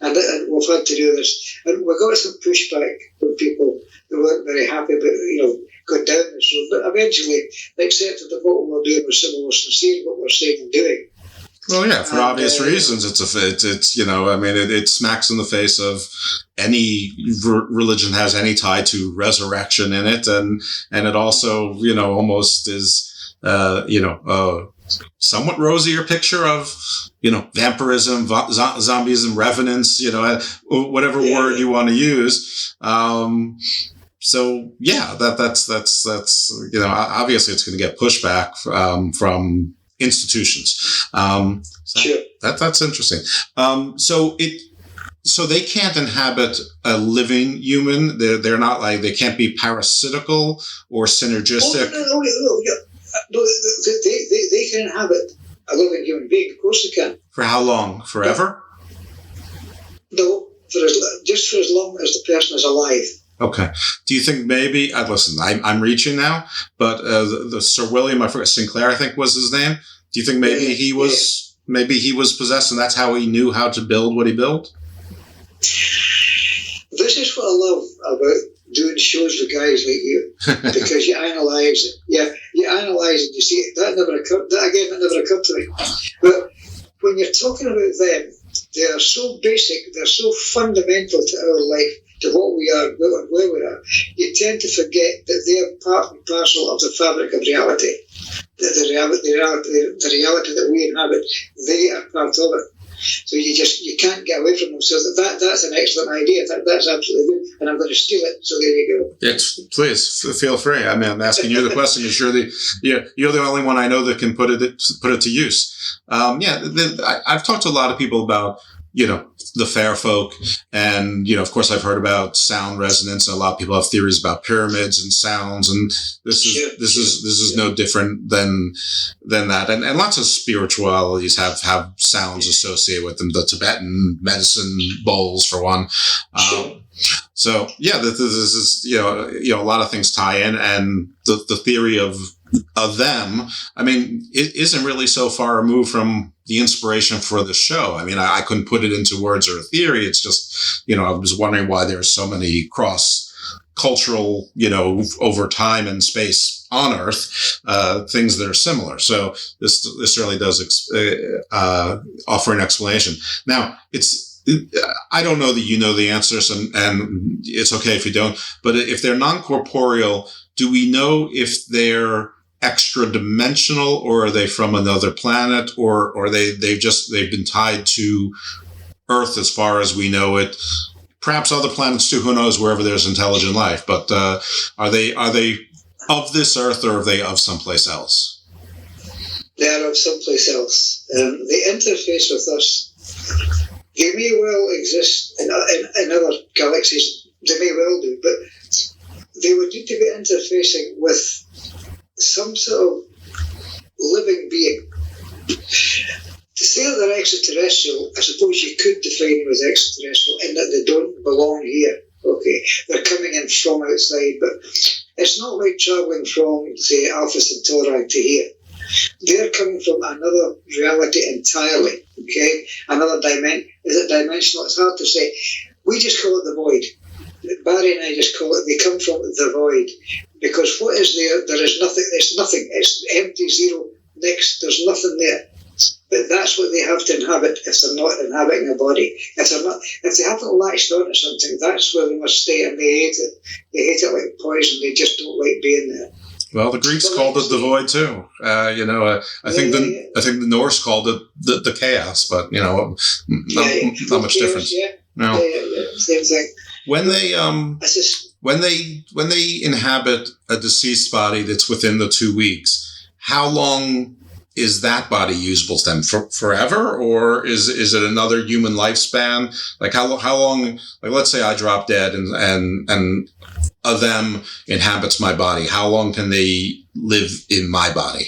And we've had to do this. And we got some pushback from people who weren't very happy about, going down this road. But eventually they accepted that what we were doing was some more sincere what we're saying and doing. Well, yeah, for obvious reasons. It's it smacks in the face of any religion has any tie to resurrection in it, and it also, almost is, somewhat rosier picture of, vampirism, zombies, revenants, whatever word you want to use. So yeah, that's obviously it's going to get pushback from institutions. Sure. That's interesting. So they can't inhabit a living human. They're not like, they can't be parasitical or synergistic. No, they can inhabit a living human being. Of course they can. For how long? Forever? No, just for as long as the person is alive. Okay. Do you think maybe, listen, I'm reaching now, but the Sir William, I forget, Sinclair, I think was his name. Do you think maybe he was possessed and that's how he knew how to build what he built? This is what I love about doing shows with guys like you, because you analyse it. Yeah, you analyse it. You see, that never occurred to me. But when you're talking about them, they are so basic, they're so fundamental to our life, to what we are, where we are. You tend to forget that they are part and parcel of the fabric of reality. The reality that we inhabit, they are part of it. So you can't get away from them. So that's an excellent idea. That's absolutely good, and I'm going to steal it. So there you go. Yes, please feel free. I mean, I'm asking you the question because you're the only one I know that can put it to use. I've talked to a lot of people about the fair folk, and of course I've heard about sound resonance, and a lot of people have theories about pyramids and sounds, and this is no different than that, and lots of spiritualities have sounds associated with them. The Tibetan medicine bowls, for one. So yeah, this is a lot of things tie in, and the theory of them, I mean, it isn't really so far removed from the inspiration for the show. I mean, I couldn't put it into words or a theory. It's just, I was wondering why there's so many cross-cultural, over time and space on Earth, things that are similar. So this really does offer an explanation. Now, I don't know that you know the answers, and it's okay if you don't, but if they're non-corporeal, do we know if they're extra dimensional, or are they from another planet, or they've been tied to Earth as far as we know it? Perhaps other planets too, who knows, wherever there's intelligent life. But are they of this Earth, or are they of someplace else? They are of someplace else. They interface with us. They may well exist in other galaxies. They may well do, but they would need to be interfacing with some sort of living being To say that they're extraterrestrial, I suppose you could define them as extraterrestrial in that they don't belong here. Okay, they're coming in from outside, but it's not like travelling from, say, Alpha Centauri to here. They're coming from another reality entirely. Okay, another dimension. Is it dimensional? It's hard to say. We just call it the void. Barry and I just call it. They come from the void because what is there? There is nothing. It's nothing. It's empty, zero. Next, there's nothing there. But that's what they have to inhabit if they're not inhabiting a body. If they haven't latched onto something, that's where they must stay, and they hate it. They hate it like poison. They just don't like being there. Well, the Greeks called it the void too. I think the Norse called it the chaos, but not much difference. No. Same thing. When they inhabit a deceased body that's within the 2 weeks, how long is that body usable to them? Forever, or is it another human lifespan? Like how long? Like let's say I drop dead and a them inhabits my body. How long can they live in my body?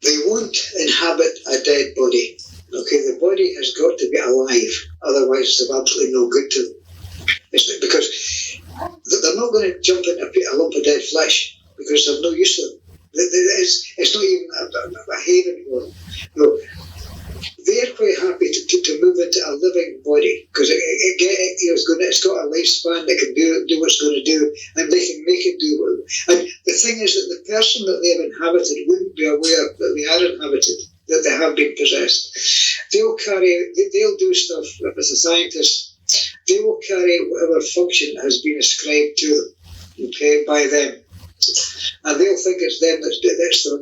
They won't inhabit a dead body. Okay, the body has got to be alive, otherwise it's of absolutely no good to them. It's because they're not going to jump into a lump of dead flesh because there's no use to them. It's not even a haven for them. No, they're quite happy to move into a living body because it's got a lifespan that can do what it's going to do, and they can make it do what. And the thing is that the person that they have inhabited wouldn't be aware that they are inhabited, that they have been possessed. They'll do stuff. If it's a scientist, they will carry whatever function has been ascribed to them, okay, by them. And they'll think it's them that's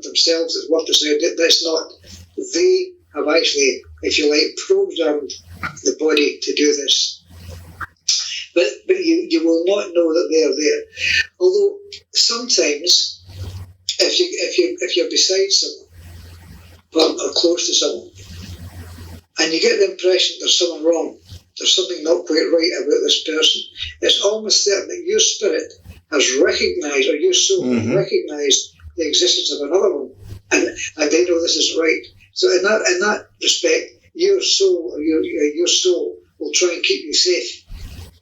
themselves that's worth it. That's not. They have actually, if you like, programmed the body to do this. But you will not know that they are there. Although sometimes, if you're beside someone or close to someone, and you get the impression there's something wrong, there's something not quite right about this person, it's almost certain that your spirit has recognised, or your soul has recognised the existence of another one, and they know this is right. So in that respect, your soul or your soul will try and keep you safe,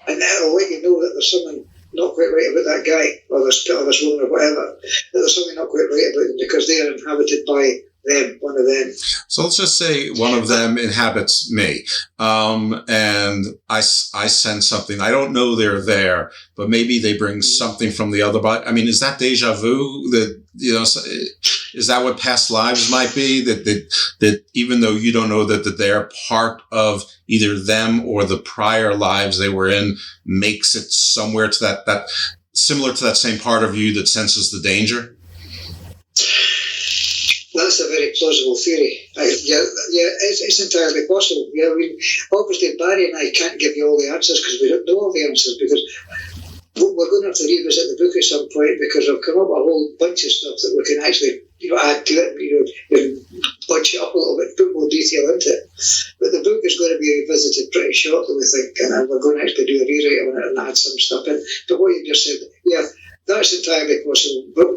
and it'll let you know that there's something not quite right about that guy or this woman or whatever. That there's something not quite right about them because they are inhabited by them, one of them. So let's just say one of them inhabits me, and I sense something. I don't know they're there, but maybe they bring something from the other body. I mean, is that deja vu? Is that what past lives might be? That even though you don't know that they're part of either them or the prior lives they were in, makes it somewhere to that similar to that same part of you that senses the danger? That's a very plausible theory. It's entirely possible. Yeah, obviously Barry and I can't give you all the answers because we don't know all the answers, because we're going to have to revisit the book at some point because I've come up with a whole bunch of stuff that we can actually add to it, bunch it up a little bit, put more detail into it. But the book is going to be revisited pretty shortly, we think, and we're going to actually do a rewrite on it and add some stuff in. But what you just said, that's entirely possible. But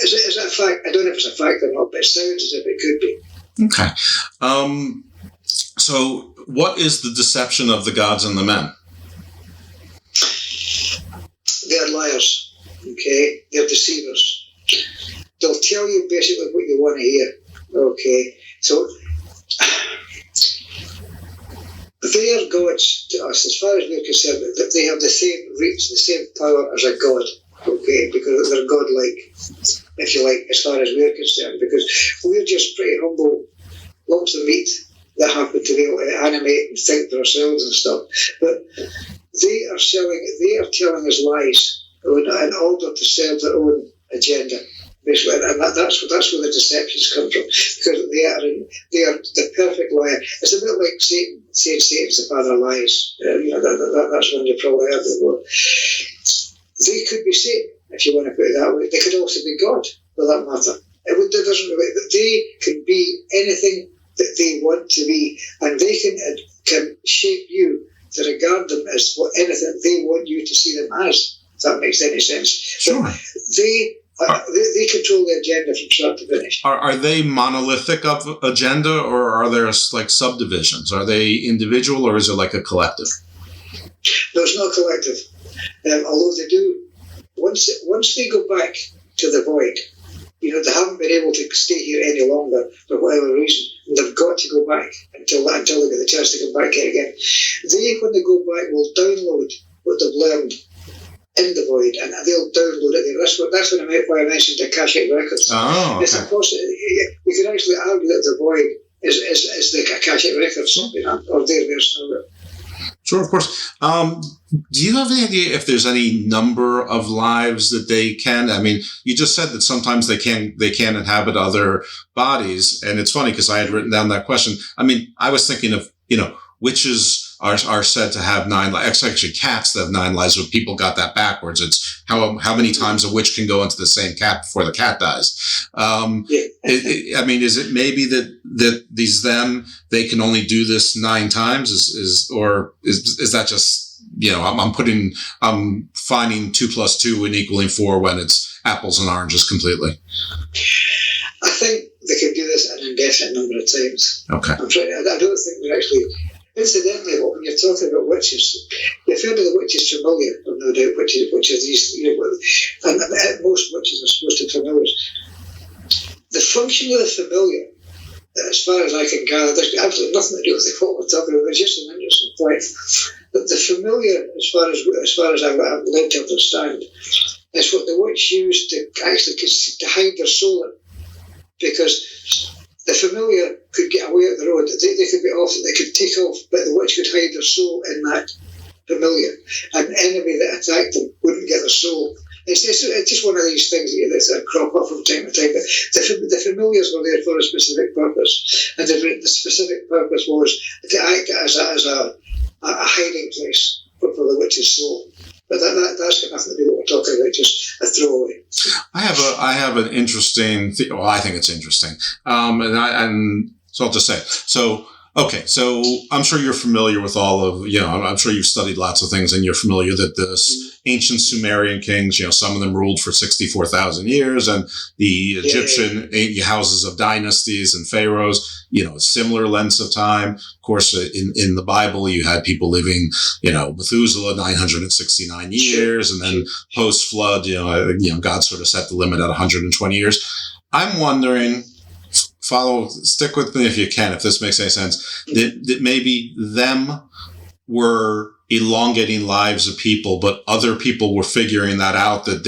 is that a fact? I don't know if it's a fact or not, but it sounds as if it could be. Okay. So what is the deception of the gods and the men? They're liars, okay? They're deceivers. They'll tell you basically what you want to hear, okay? So they are gods to us, as far as we're concerned. They have the same reach, the same power as a god, okay? Because they're godlike, if you like, as far as we're concerned, because we're just pretty humble lumps of meat that happen to be able to animate and think for ourselves and stuff. But they are telling us lies in order to serve their own agenda, basically, and that's where the deceptions come from, because they are the perfect liar. It's a bit like Satan saying Satan's the father of lies. That's one you probably heard before. They could be Satan, if you want to put it that way. They could also be God, for that matter. They can be anything that they want to be, and they can shape you to regard them as anything they want you to see them as, if that makes any sense. Sure. But They control the agenda from start to finish. Are they monolithic of agenda, or are there like subdivisions? Are they individual, or is it like a collective? No, it's not collective. Although they do, once they go back to the void, they haven't been able to stay here any longer for whatever reason. They've got to go back until they get the chance to come back here again. They, when they go back, will download what they've learned in the void, and they'll download it there. That's why I mentioned the Akashic records. Oh, okay. It's of course, you could actually argue that the void is the Akashic records, or their version of it. Sure, of course. Do you have any idea if there's any number of lives that they can? I mean, you just said that sometimes they can inhabit other bodies, and it's funny because I had written down that question. I mean, I was thinking of witches are said to have 9 lives. Actually, cats that have 9 lives, but people got that backwards. It's how many times a witch can go into the same cat before the cat dies. I mean, is it maybe that they can only do this 9 times? Is that just I'm finding 2 + 2 and equaling 4 when it's apples and oranges completely? I think they could do this an indefinite number of times. Okay. I don't think they're actually. Incidentally, when you're talking about witches, you've heard of the witches familiar, no doubt, which are these, and most witches are supposed to be familiar. The function of the familiar, as far as I can gather, there's absolutely nothing to do with what we're talking about. It's just an interesting point. But the familiar, as far as I've led to understand, is what the witch used to actually to hide their soul in, because the familiar could get away up the road. They could be off. They could take off, but the witch could hide their soul in that familiar. An enemy that attacked them wouldn't get their soul. It's just one of these things that crop up from time to time. But the familiars were there for a specific purpose, and the specific purpose was to act as a hiding place for the witch's soul. But that's got nothing to do with what we're talking about, just a throwaway. I have an interesting, I think it's interesting. And so I'll just say, so I'm sure you're familiar with all of, I'm sure you've studied lots of things and you're familiar that the ancient Sumerian kings, some of them ruled for 64,000 years, and the Egyptian houses of dynasties and pharaohs, similar lengths of time. Of course, in the Bible, you had people living, Methuselah, 969 years, and then post-flood, God sort of set the limit at 120 years. I'm wondering, stick with me if you can, if this makes any sense, that maybe them were elongating lives of people, but other people were figuring that out, that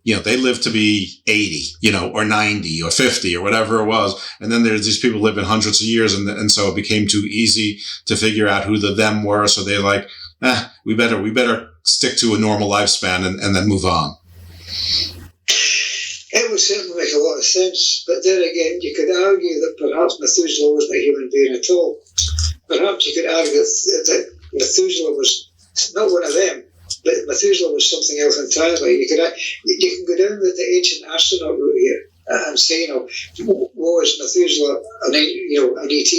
they lived to be 80, or 90 or 50 or whatever it was. And then there's these people living hundreds of years. And so it became too easy to figure out who the them were. So they're like, we better stick to a normal lifespan and then move on. It would certainly make a lot of sense, but then again, you could argue that perhaps Methuselah wasn't a human being at all. Perhaps you could argue that Methuselah was not one of them, but Methuselah was something else entirely. You can go down the ancient astronaut route here and say, was Methuselah an ET?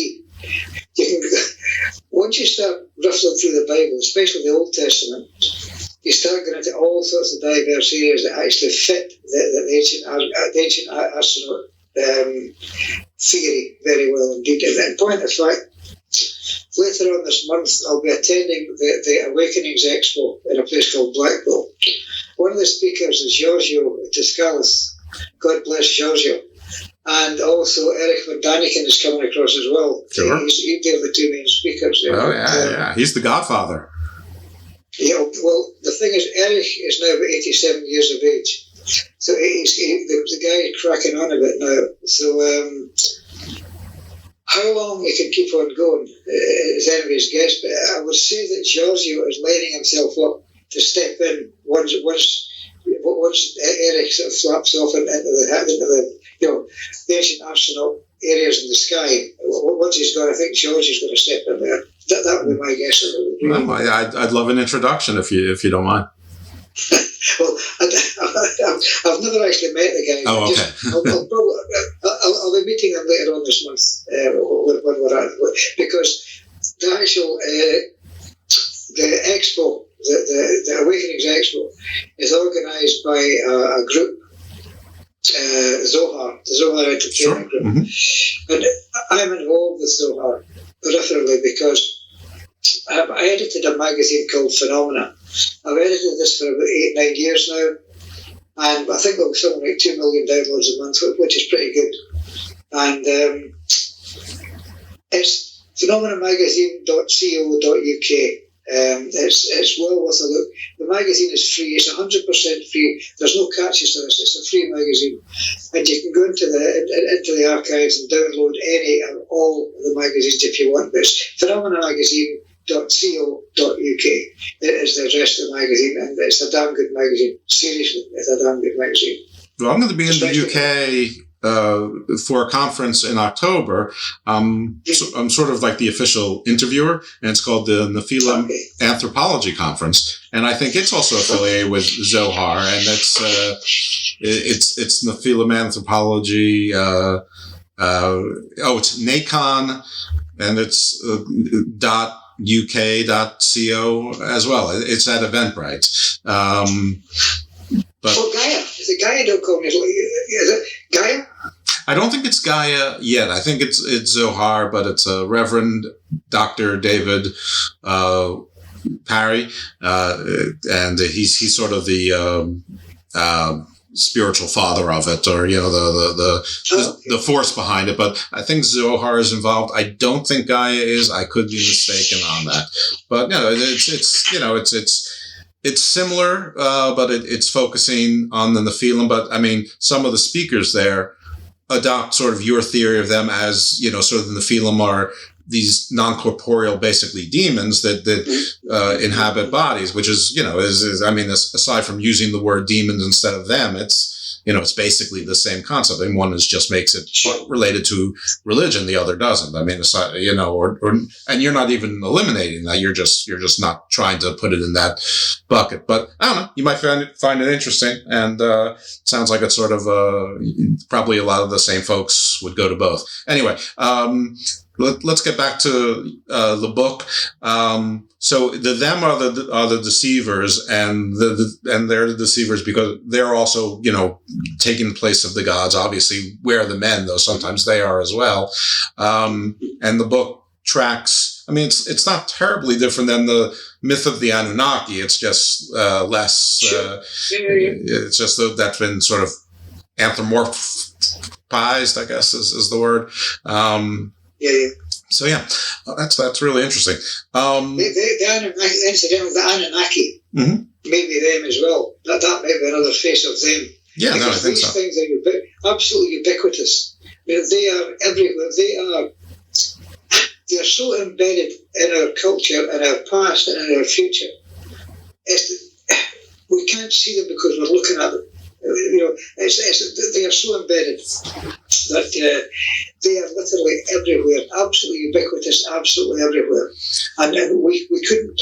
You can, once you start ruffling through the Bible, especially the Old Testament, you start going into all sorts of diverse areas that actually fit the ancient astronaut theory very well indeed. And point of fact, later on this month, I'll be attending the Awakenings Expo in a place called Blackpool. One of the speakers is Giorgio Tiscalis. God bless Giorgio. And also Eric Van Daniken is coming across as well. Sure. They're the 2 main speakers there. Oh, yeah. He's the godfather. Yeah, well, the thing is, Eric is now about 87 years of age. So the guy is cracking on a bit now. So how long he can keep on going is anybody's guess. But I would say that Giorgio is lining himself up to step in once Eric sort of flaps off into the ancient astronaut areas in the sky. Once he's gone, I think Giorgio's going to step in there. That would be my guess. I'd love an introduction if you don't mind. Well, I've never actually met the guy. Oh, okay. I'll be meeting him later on this month when we're at it, because the actual the expo, the Awakenings Expo, is organised by a group Zohar, the Zohar Entertainment Group. Mm-hmm. And I'm involved with Zohar peripherally because I edited a magazine called Phenomena. I've edited this for about 8-9 years now, and I think there'll be something like 2 million downloads a month, which is pretty good. And it's phenomenamagazine.co.uk. It's well worth a look. The magazine is free. It's 100% free. There's no catches to this. It's a free magazine, and you can go into the archives and download any and all of the magazines if you want. But it's phenomenamagazine.co.uk. It is the address of the magazine, and it's a damn good magazine. Seriously, it's a damn good magazine. Well, I'm going to be in the UK for a conference in October. So I'm sort of like the official interviewer, and it's called the Nephilim Anthropology Conference, and I think it's also affiliated with Zohar, and it's Nephilim Anthropology. It's NACON, and it's .uk.co as well. It's at Eventbrite. But Gaia. Is it Gaia.com? Is it Gaia? I don't think it's Gaia yet. I think it's Zohar, but it's Reverend Dr. David Parry, and he's sort of the spiritual father of it, or the force behind it. But I think Zohar is involved. I don't think Gaia is. I could be mistaken on that. But no, it's similar, but it's focusing on the Nephilim. But I mean, some of the speakers there adopt sort of your theory of them as, sort of the Nephilim are these non-corporeal, basically demons that inhabit bodies, which is, aside from using the word demons instead of them, it's basically the same concept. And one just makes it related to religion, the other doesn't. I mean, aside, and you're not even eliminating that. You're just not trying to put it in that bucket. But I don't know. You might find it interesting, and sounds like it's sort of probably a lot of the same folks would go to both. Anyway, let's get back to the book. So them are the deceivers, and they're the deceivers because they're also taking the place of the gods. Obviously, we're the men, though sometimes they are as well. And the book tracks. I mean, it's not terribly different than the myth of the Anunnaki. It's just less. It's just that's been sort of anthropomorphized, I guess is the word. So yeah, that's really interesting. Incidentally, the Anunnaki, maybe them as well. That may be another face of them. Yeah, because I think these so. Things are absolutely ubiquitous. I mean, they are everywhere. They are so embedded in our culture, in our past, and in our future. We can't see them because we're looking at them. They are so embedded that they are literally everywhere, absolutely ubiquitous, absolutely everywhere. And we couldn't.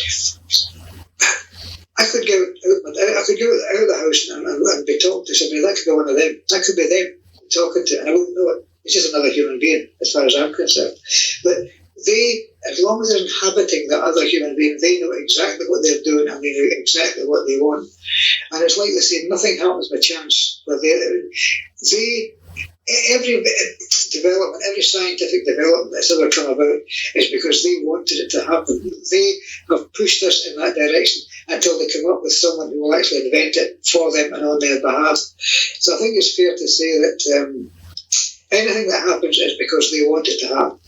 I could go out of the house and be talking to somebody. That could be one of them. That could be them talking to, and I wouldn't know it. It's just another human being, as far as I'm concerned. But they, as long as they're inhabiting the other human being, they know exactly what they're doing and they know exactly what they want. And it's like they say, nothing happens by chance. But every development, every scientific development that's ever come about is because they wanted it to happen. They have pushed us in that direction until they come up with someone who will actually invent it for them and on their behalf. So I think it's fair to say that anything that happens is because they want it to happen.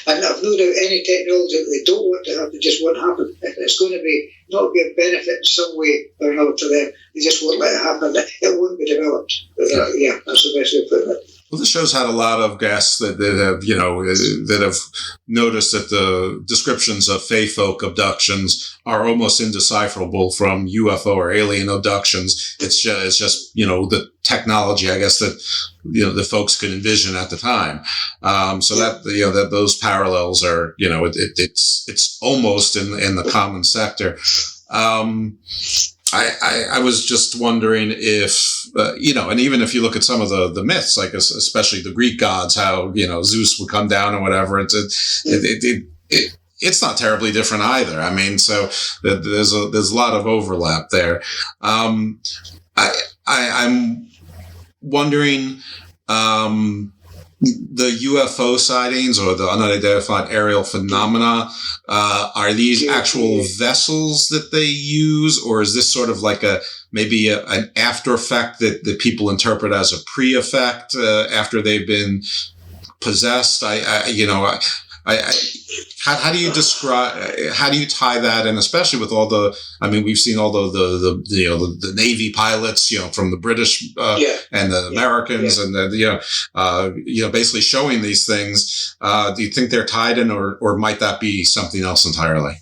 And I've no doubt any technology that they don't want to happen just won't happen. It's going to be not be a benefit in some way or another to them. They just won't let it happen. It won't be developed. But, yeah, that's the best way of putting it. Well, this show's had a lot of guests that have noticed that the descriptions of Fey folk abductions are almost indecipherable from UFO or alien abductions. It's just the technology, I guess, that the folks could envision at the time. That those parallels are it's almost in the common sector. I was just wondering if, and even if you look at some of the myths, like especially the Greek gods, how, Zeus would come down or whatever, it's not terribly different either. I mean, so there's a lot of overlap there. I'm wondering, the UFO sightings or the unidentified aerial phenomena, are these actual vessels that they use, or is this sort of like maybe an after effect that people interpret as a pre-effect after they've been possessed? How do you how do you tie that in, especially with all we've seen all the Navy pilots, from the British and the Americans and basically showing these things. Do you think they're tied in, or might that be something else entirely?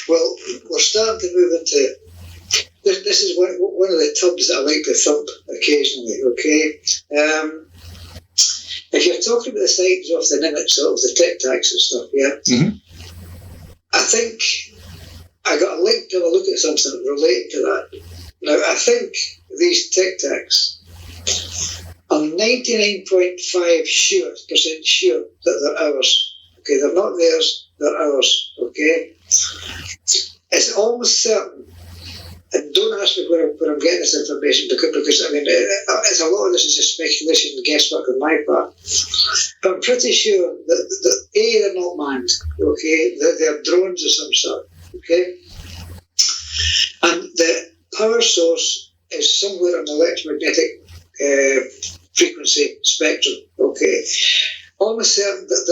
Well, we're starting to move into this is one of the tubs that I like to thump occasionally. Okay. If you're talking about the sightings of the Nimitz, of the Tic Tacs and stuff, I think I got a link to have a look at something related to that. Now, I think these Tic Tacs, I'm 99.5% sure that they're ours. Okay, they're not theirs, they're ours. Okay, it's almost certain. And don't ask me where I'm getting this information, because it's a lot of this is just speculation and guesswork on my part. But I'm pretty sure that they're not manned, okay? They're drones of some sort, okay? And the power source is somewhere on the electromagnetic frequency spectrum, okay? Almost certain that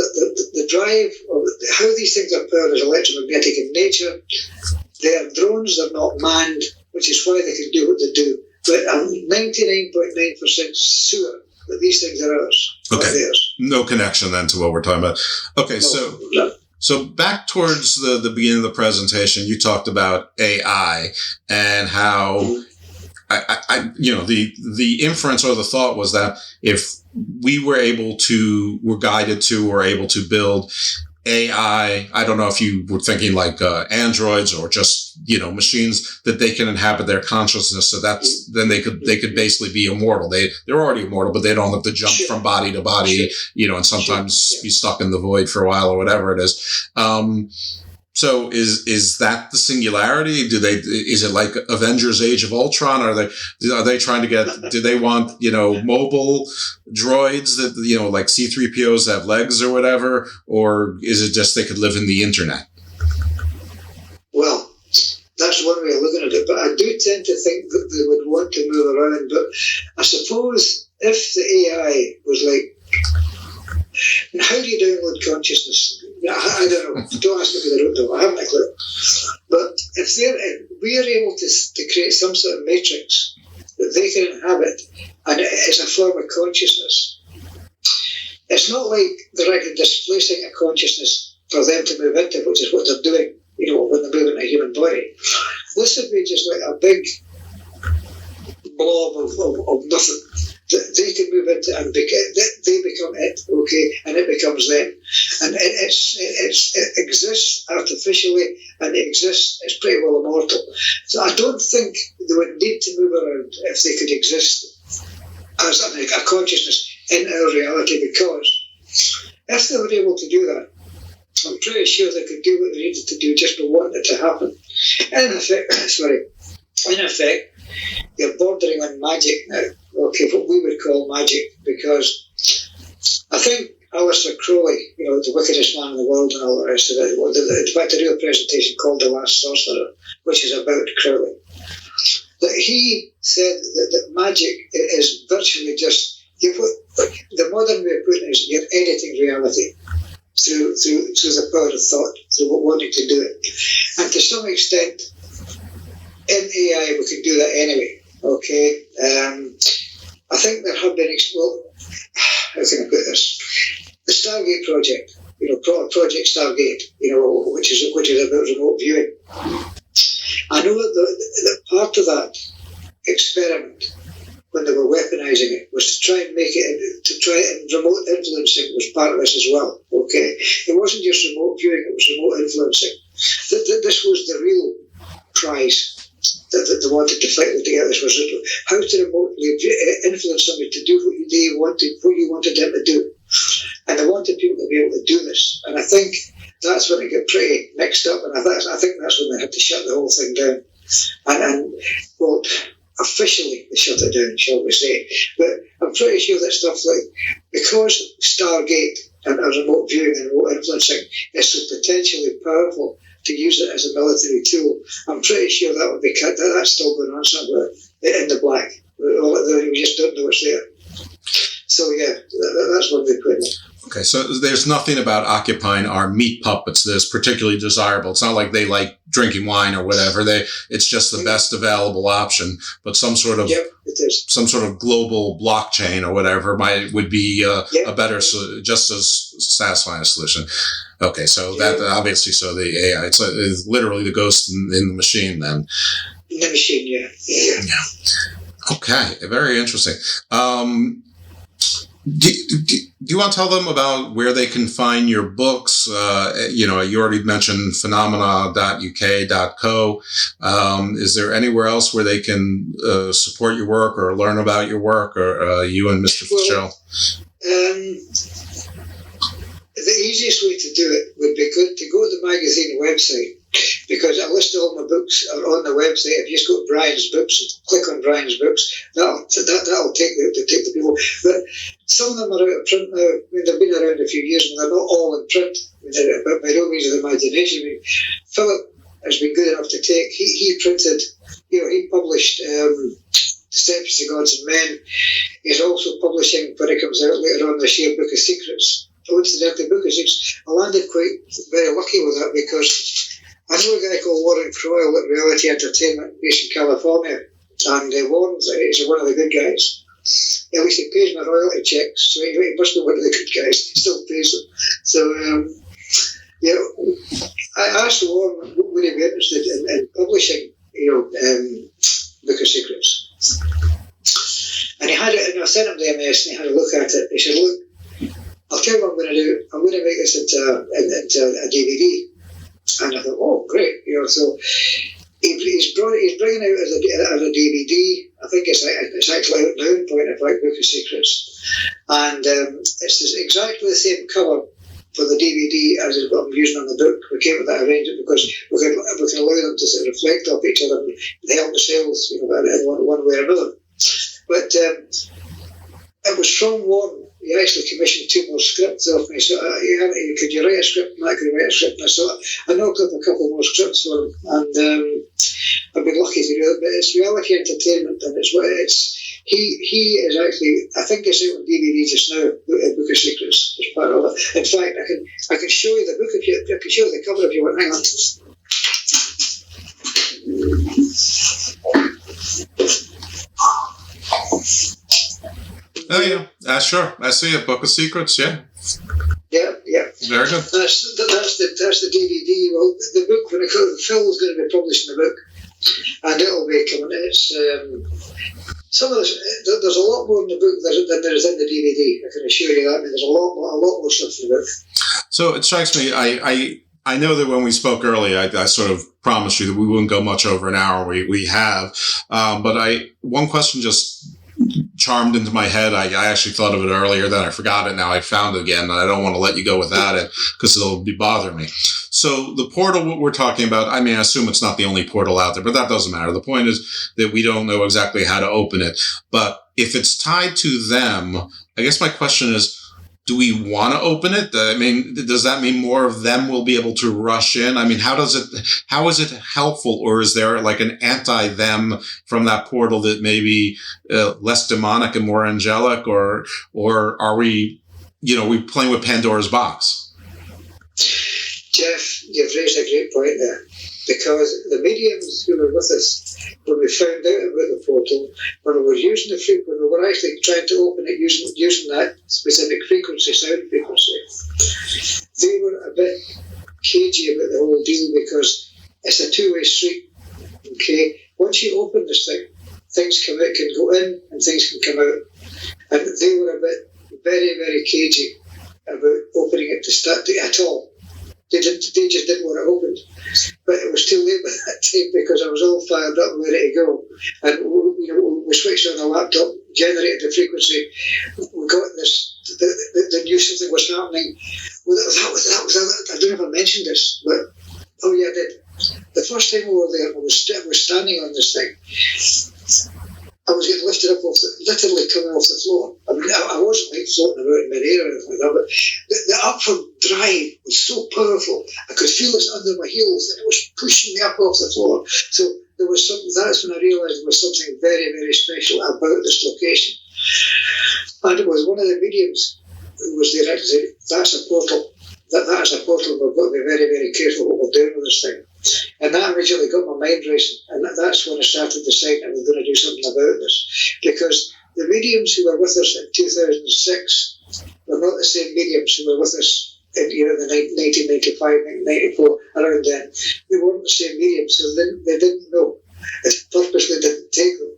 the drive, or how these things are powered is electromagnetic in nature. They are drones, they're not manned, which is why they can do what they do. But I'm 99.9% sure that these things are ours, not theirs. No connection then to what we're talking about. Okay, so back towards the beginning of the presentation, you talked about AI and how the inference or the thought was that if we were able to build AI, I don't know if you were thinking like androids or just machines that they can inhabit their consciousness, so then they could basically be immortal. They're already immortal, but they don't have to jump from body to body, and sometimes be stuck in the void for a while or whatever it is. So is that the singularity? Is it like Avengers: Age of Ultron? Are they trying to do they want, mobile droids that, like C-3POs have legs or whatever? Or is it just they could live in the internet? Well, that's one way of looking at it, but I do tend to think that they would want to move around. But I suppose if the AI was like, how do you download consciousness? I don't know. Don't ask me because I don't know. I haven't a clue. But if we are able to create some sort of matrix that they can inhabit, and it's a form of consciousness, it's not like they're actually displacing a consciousness for them to move into, which is what they're doing, when they move into a human body. This would be just like a big blob of nothing that they can move into, and they become it, okay, and it becomes them, and it exists artificially, and it's pretty well immortal. So I don't think they would need to move around if they could exist as a consciousness in our reality, because if they were able to do that, I'm pretty sure they could do what they needed to do just by wanting it to happen. In effect, you're bordering on magic now, okay, what we would call magic, because I think Aleister Crowley, the wickedest man in the world and all the rest of it, in fact, I do a presentation called The Last Sorcerer, which is about Crowley, that he said that magic is virtually just, the modern way of putting it is you're editing reality through the power of thought, through wanting to do it. And to some extent, in AI, we can do that anyway, okay? I think there have been, how can I put this? The Stargate project, Project Stargate, which is about remote viewing. I know that part of that experiment, when they were weaponizing it, was to try and remote influencing was part of this as well, okay? It wasn't just remote viewing, it was remote influencing. This was the real prize that they wanted to fight together. This was how to remotely influence somebody to do what you wanted them to do. And they wanted people to be able to do this. And I think that's when it got pretty mixed up, and I think that's when they had to shut the whole thing down. And officially they shut it down, shall we say. But I'm pretty sure that stuff like, because Stargate and remote viewing and remote influencing is so potentially powerful to use it as a military tool, I'm pretty sure that would be cut. That's still going on somewhere in the black. We just don't know it's there. So yeah, that's what they put in. Okay, so there's nothing about occupying our meat puppets that is particularly desirable. It's not like they like drinking wine or whatever. It's just the best available option. But some sort of global blockchain or whatever would be a better, just as satisfying a solution. Okay, so that obviously, so the AI, it's literally the ghost in the machine then. In the machine, yeah. Okay, very interesting. Do you want to tell them about where they can find your books? You already mentioned phenomena.uk.co. Is there anywhere else where they can support your work or learn about your work, or you and Mr. Fitzgerald? The easiest way to do it would be good to go to the magazine website, because I list all my books are on the website. If you just go to Brian's books, click on Brian's books, that'll take the people. But some of them are out of print now. I mean, they've been around a few years and they're not all in print. But by no means of imagination. I mean, Philip has been good enough to take. He printed. He published Deceptions of Gods and Men. He's also publishing, when it comes out later on this year, Book of Secrets. Incidentally, Book of Secrets, I landed very lucky with that, because I know a guy called Warren Croyle at Reality Entertainment based in California, and Warren's he's one of the good guys. At least he pays my royalty checks, so he must be one of the good guys. He still pays them. So, I asked Warren, would he be interested in publishing, Book of Secrets? And he had it, and I sent him the MS, and he had a look at it. He said, look, I'll tell you what I'm going to do. I'm going to make this into a DVD. And I thought, oh, great. So he's bringing it out as a DVD. I think it's actually out now, in point of fact, Book of Secrets. And it's exactly the same cover for the DVD as is what I'm using on the book. We came with that arrangement because we can allow them to sort of reflect off each other and help the sales, in one way or another. But it was from Warren. He actually commissioned 2 more scripts off me. So could you write a script? And I could write a script. And so I knocked up a couple more scripts for him, and I've been lucky to do it. But it's Reality Entertainment, and he is actually, I think it's out on DVD just now. Book of Secrets is part of it. In fact, I can show you the book I can show you the cover if you want. Hang on. Oh yeah, sure. I see a Book of Secrets. Yeah. Yeah. Very good. That's the DVD. Well, the book, when Phil's going to be publishing the book, and it'll be coming. It's some of this. There's a lot more in the book than there is in the DVD. I can assure you that. I mean, there's a lot more stuff in the book. So it strikes me. I know that when we spoke earlier, I sort of promised you that we wouldn't go much over an hour. We have, but one question just charmed into my head. I actually thought of it earlier, then I forgot it. Now I found it again, and I don't want to let you go without it because it'll be bothering me. So the portal, what we're talking about, I mean, I assume it's not the only portal out there, but that doesn't matter. The point is that we don't know exactly how to open it. But if it's tied to them, I guess my question is, do we want to open it? I mean, does that mean more of them will be able to rush in? I mean, how is it helpful, or is there like an anti-them from that portal that may be less demonic and more angelic, or are we, we playing with Pandora's box? Jeff, you've raised a great point there, because the mediums who were with us when we found out about the portal, when we were using the frequency, when we were actually trying to open it using that specific frequency, sound frequency, they were a bit cagey about the whole deal, because it's a two-way street. Okay, once you open this thing, things can go in and things can come out, and they were a bit very, very cagey about opening it to start at all. They just didn't want it opened. But it was too late by that time, because I was all fired up and ready to go. And we switched on the laptop, generated the frequency. We got this. The knew something was happening. Well, that was. I don't know if I mentioned this, but oh yeah, I did. The first time we were there, I was standing on this thing, I was getting lifted up literally coming off the floor. I mean, I wasn't like floating about in mid-air or anything like that, but the upward drive was so powerful. I could feel it under my heels, and it was pushing me up off the floor. So there was something. That's when I realised there was something very, very special about this location. And it was one of the mediums who was there. I said, "That's a portal. That's a portal. We've got to be very, very careful what we're doing with this thing." And that immediately got my mind racing, and that's when I started deciding I was going to do something about this, because the mediums who were with us in 2006 were not the same mediums who were with us in the 1995, 1994, around then. They weren't the same mediums, so they didn't know. It purposely didn't take them.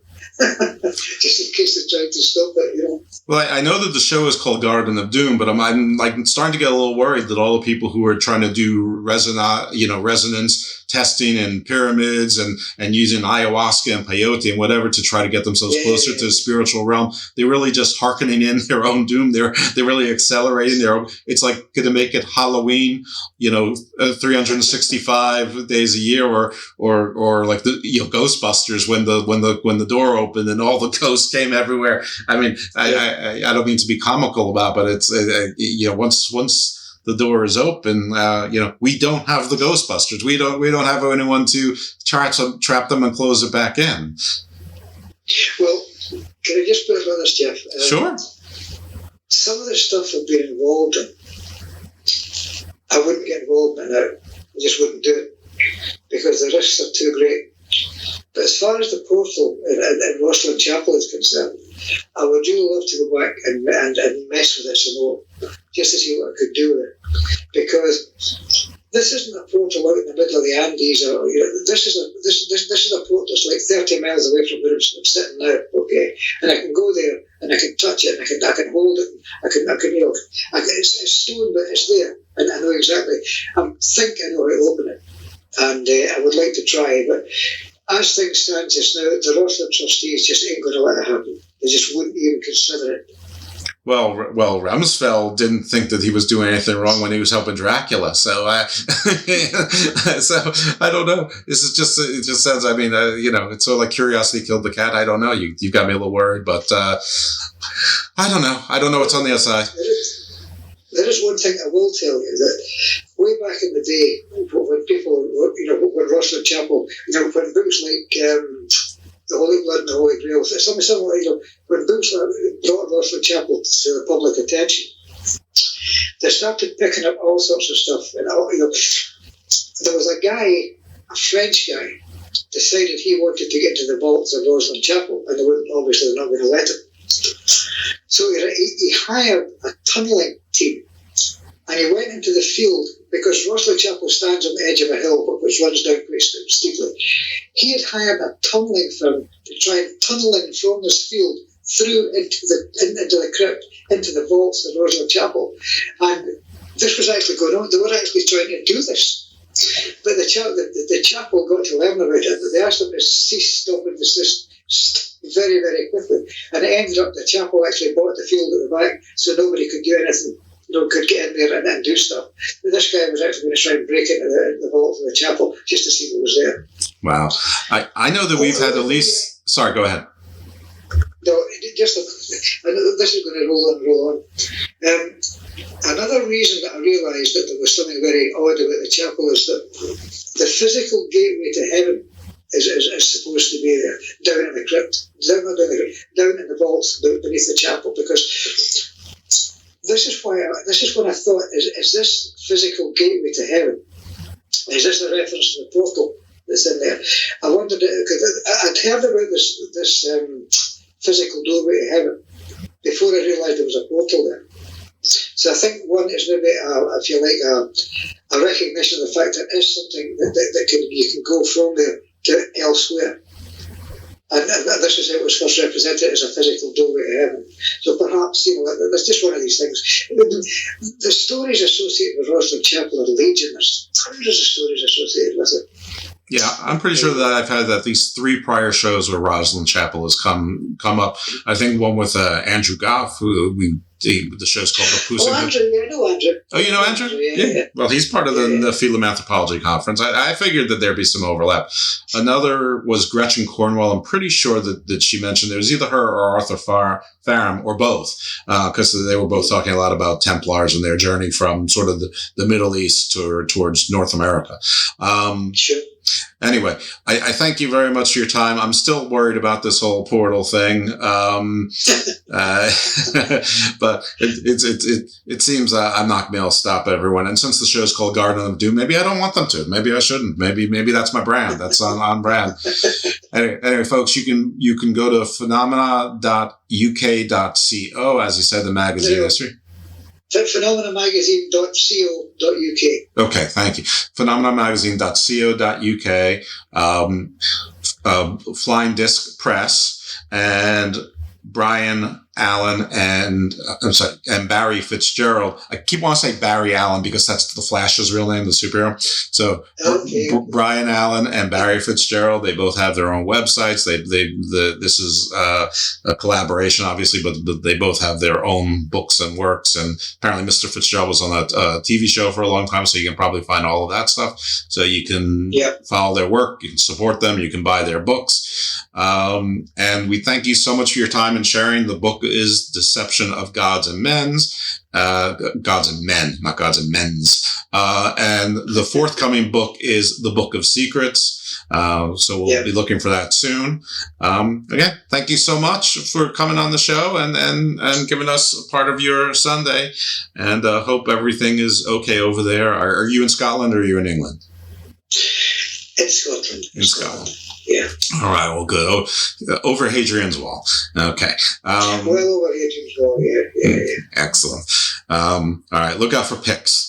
Just in case they tried to stop it, Well, I know that the show is called Garden of Doom, but I'm like starting to get a little worried that all the people who are trying to do resonance testing and pyramids and using ayahuasca and peyote and whatever to try to get themselves closer to the spiritual realm, they're really just hearkening in their own doom. They're really accelerating their own. It's like going to make it Halloween, 365 days a year, or like the Ghostbusters when the door opened and all the ghosts came everywhere. I mean, I don't mean to be comical about, but it's once the door is open, we don't have the Ghostbusters. We don't have anyone to trap them and close it back in. Well, can I just put it on this, Jeff? Sure. Some of the stuff I've been involved in, I wouldn't get involved in it now. I just wouldn't do it because the risks are too great. But as far as the portal in Rosslyn Chapel is concerned, I would really love to go back and mess with it some more, just to see what I could do with it. Because this isn't a portal out in the middle of the Andes, or this is a portal that's like 30 miles away from where I'm sitting now. Okay, and I can go there and I can touch it, and I can hold it. It's stone, but it's there, and I know exactly. I think I know how to open it, and I would like to try, but. As things stand just now, the Rosslyn trustees just ain't going to let it happen. They just wouldn't even consider it. Well, Rumsfeld didn't think that he was doing anything wrong when he was helping Dracula. So, so I don't know. It just sounds. I mean, it's sort of like curiosity killed the cat. I don't know. You got me a little worried, but I don't know. I don't know what's on the other side. There is one thing I will tell you, that way back in the day, when people, when Rosslyn Chapel, when books like The Holy Blood and the Holy Grail, something like, when books brought Rosslyn Chapel to the public attention, they started picking up all sorts of stuff. And there was a guy, a French guy, decided he wanted to get to the vaults of Rosslyn Chapel, and they wouldn't, obviously they're not going to let him. So he hired a tunnelling team, and he went into the field, because Rosslyn Chapel stands on the edge of a hill which runs down quite steeply. He had hired a tunnelling firm to try and tunnel in from this field through into the crypt, into the vaults of Rosslyn Chapel. And this was actually going on. They were actually trying to do this. But the chapel got to learn about it, but they asked them to cease stopping this very, very quickly. And it ended up the chapel actually bought the field at the back, so nobody could do anything, could get in there and do stuff. But this guy was actually going to try and break into the vault of the chapel just to see what was there. Wow. I know that we've had at least... Sorry, go ahead. No, I know this is going to roll on. Another reason that I realised that there was something very odd about the chapel is that the physical gateway to heaven is supposed to be there, down in the crypt, down in the vaults beneath the chapel, because this is what I thought, is this physical gateway to heaven, is this a reference to the portal that's in there? I wondered, because I'd heard about this physical doorway to heaven before I realised there was a portal there. So I think one is maybe, if you like, a recognition of the fact that it is something that you can go from there to elsewhere. And this is how it was first represented, as a physical doorway to heaven. So perhaps, that's just one of these things. The stories associated with Rosslyn Chapel are legion. There's hundreds of stories associated with it. Yeah, I'm pretty sure that I've had at least 3 prior shows where Rosslyn Chapel has come up. I think one with Andrew Goff, who we the show's called The Puss. Oh, Andrew, yeah, I know Andrew. Oh, you know Andrew? Yeah. Well, he's part of the Felam Anthropology Conference. I figured that there'd be some overlap. Another was Gretchen Cornwell. I'm pretty sure that she mentioned it was either her or Arthur Farham or both, because they were both talking a lot about Templars and their journey from sort of the Middle East towards North America. Sure. Anyway, I thank you very much for your time. I'm still worried about this whole portal thing, but it seems I'm not going to be able to stop everyone. And since the show's called Garden of Doom, maybe I don't want them to. Maybe I shouldn't. Maybe that's my brand. That's on brand. Anyway, folks, you can go to phenomena.uk.co, as you said, the magazine history. phenomenamagazine.co.uk. Okay, thank you. phenomenamagazine.co.uk, Flying Disc Press, and Brian Allen and Barry Fitzgerald. I keep wanting to say Barry Allen because that's the Flash's real name, the superhero. So Brian Allen and Barry Fitzgerald, they both have their own websites. This is a collaboration, obviously, but they both have their own books and works. And apparently, Mr. Fitzgerald was on a TV show for a long time, so you can probably find all of that stuff. So you can follow their work, you can support them, you can buy their books. And we thank you so much for your time and sharing. The book is Deception of Gods and Men's. Gods and Men, not Gods and Men's. And the forthcoming book is The Book of Secrets. So we'll be looking for that soon. Again, thank you so much for coming on the show and giving us a part of your Sunday. And hope everything is okay over there. Are you in Scotland or are you in England? In Scotland. In Scotland. Yeah. All right. Well, good. Over Hadrian's Wall. Okay. Well over Hadrian's Wall. Yeah. Excellent. All right. Look out for pics.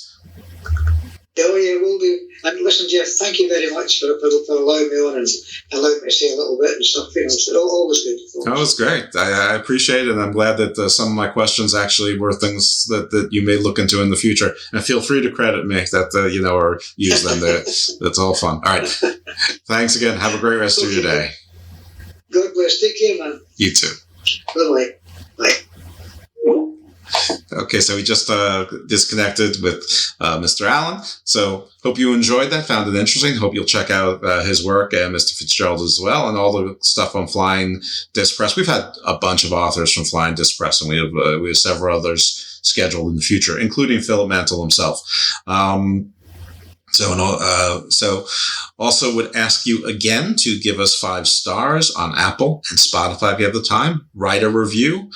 Oh, yeah, we'll do. And listen, Jeff, thank you very much for allowing me on and allowing me to say a little bit and stuff. It's always good. That was great. I appreciate it, and I'm glad that some of my questions actually were things that you may look into in the future. And feel free to credit me that or use them. That's all fun. All right. Thanks again. Have a great rest of your day. God bless. Take care, man. You too. Bye-bye. Bye. Okay, so we just disconnected with Mr. Allen. So hope you enjoyed that, found it interesting. Hope you'll check out his work and Mr. Fitzgerald as well, and all the stuff on Flying Disc Press. We've had a bunch of authors from Flying Disc Press, and we have several others scheduled in the future, including Philip Mantle himself. So also would ask you again to give us 5 stars on Apple and Spotify if you have the time. Write a review,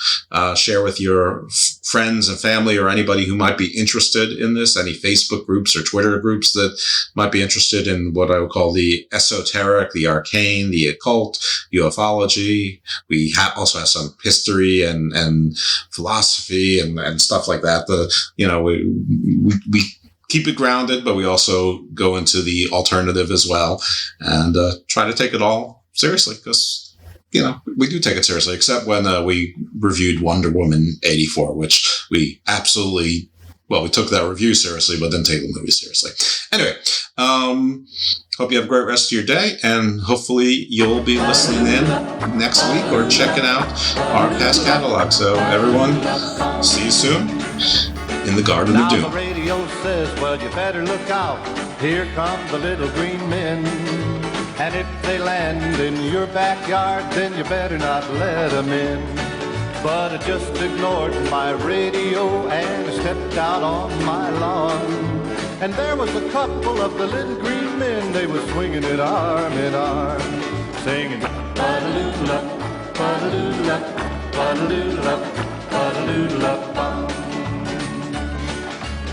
share with your friends and family or anybody who might be interested in this, any Facebook groups or Twitter groups that might be interested in what I would call the esoteric, the arcane, the occult, ufology. We also have some history and philosophy and stuff like that. We keep it grounded, but we also go into the alternative as well and try to take it all seriously because, we do take it seriously, except when we reviewed Wonder Woman 84, which we absolutely, we took that review seriously, but didn't take the movie seriously. Anyway, hope you have a great rest of your day, and hopefully you'll be listening in next week or checking out our past catalog. So everyone, see you soon in the Garden of Doom. Now the radio says, well, you better look out. Here come the little green men. And if they land in your backyard, then you better not let them in. But I just ignored my radio and stepped out on my lawn. And there was a couple of the little green men. They were swinging it arm in arm, singing ba-da-doo-da, ba-da-doo-da, ba-da-doo-da, ba-da-doo-da-bum.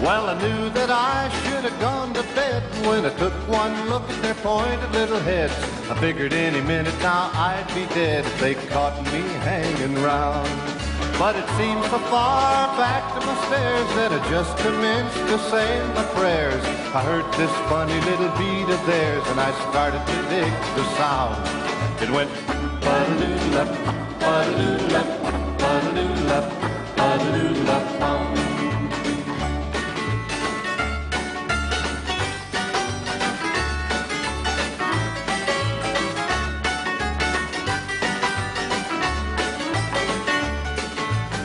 Well, I knew that I should have gone to bed when I took one look at their pointed little heads. I figured any minute now I'd be dead if they caught me hanging round. But it seems so far back to my stairs that I just commenced to say my prayers. I heard this funny little beat of theirs and I started to dig the sound. It went ba-da-doo-da, ba-da-doo-da, ba-da-doo-da, ba-da-doo-da-bum.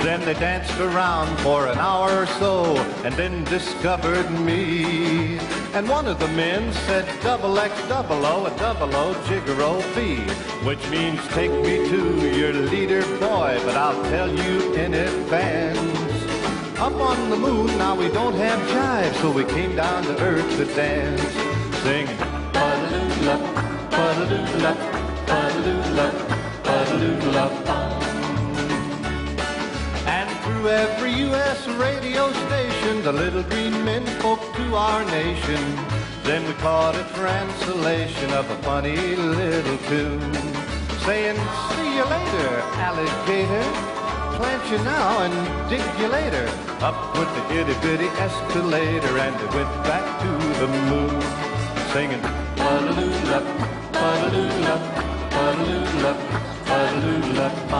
Then they danced around for an hour or so and then discovered me. And one of the men said, double X, double O, a double O, jigger-O, B, which means take me to your leader, boy, but I'll tell you in advance. Up on the moon, now we don't have jive, so we came down to earth to dance, singing, ba-da-doo-la, ba-da-doo-la, ba-da-doo-la, ba-da-doo-la. And through every U.S. radio station, the little green men spoke to our nation. Then we caught a translation of a funny little tune, saying, see you later, alligator, plant you now and dig you later. Up went the itty-bitty escalator and it went back to the moon, singing, ba-da-doo-la, ba-da-doo-la, ba-da-doo-la, ba-da-doo-la, ba.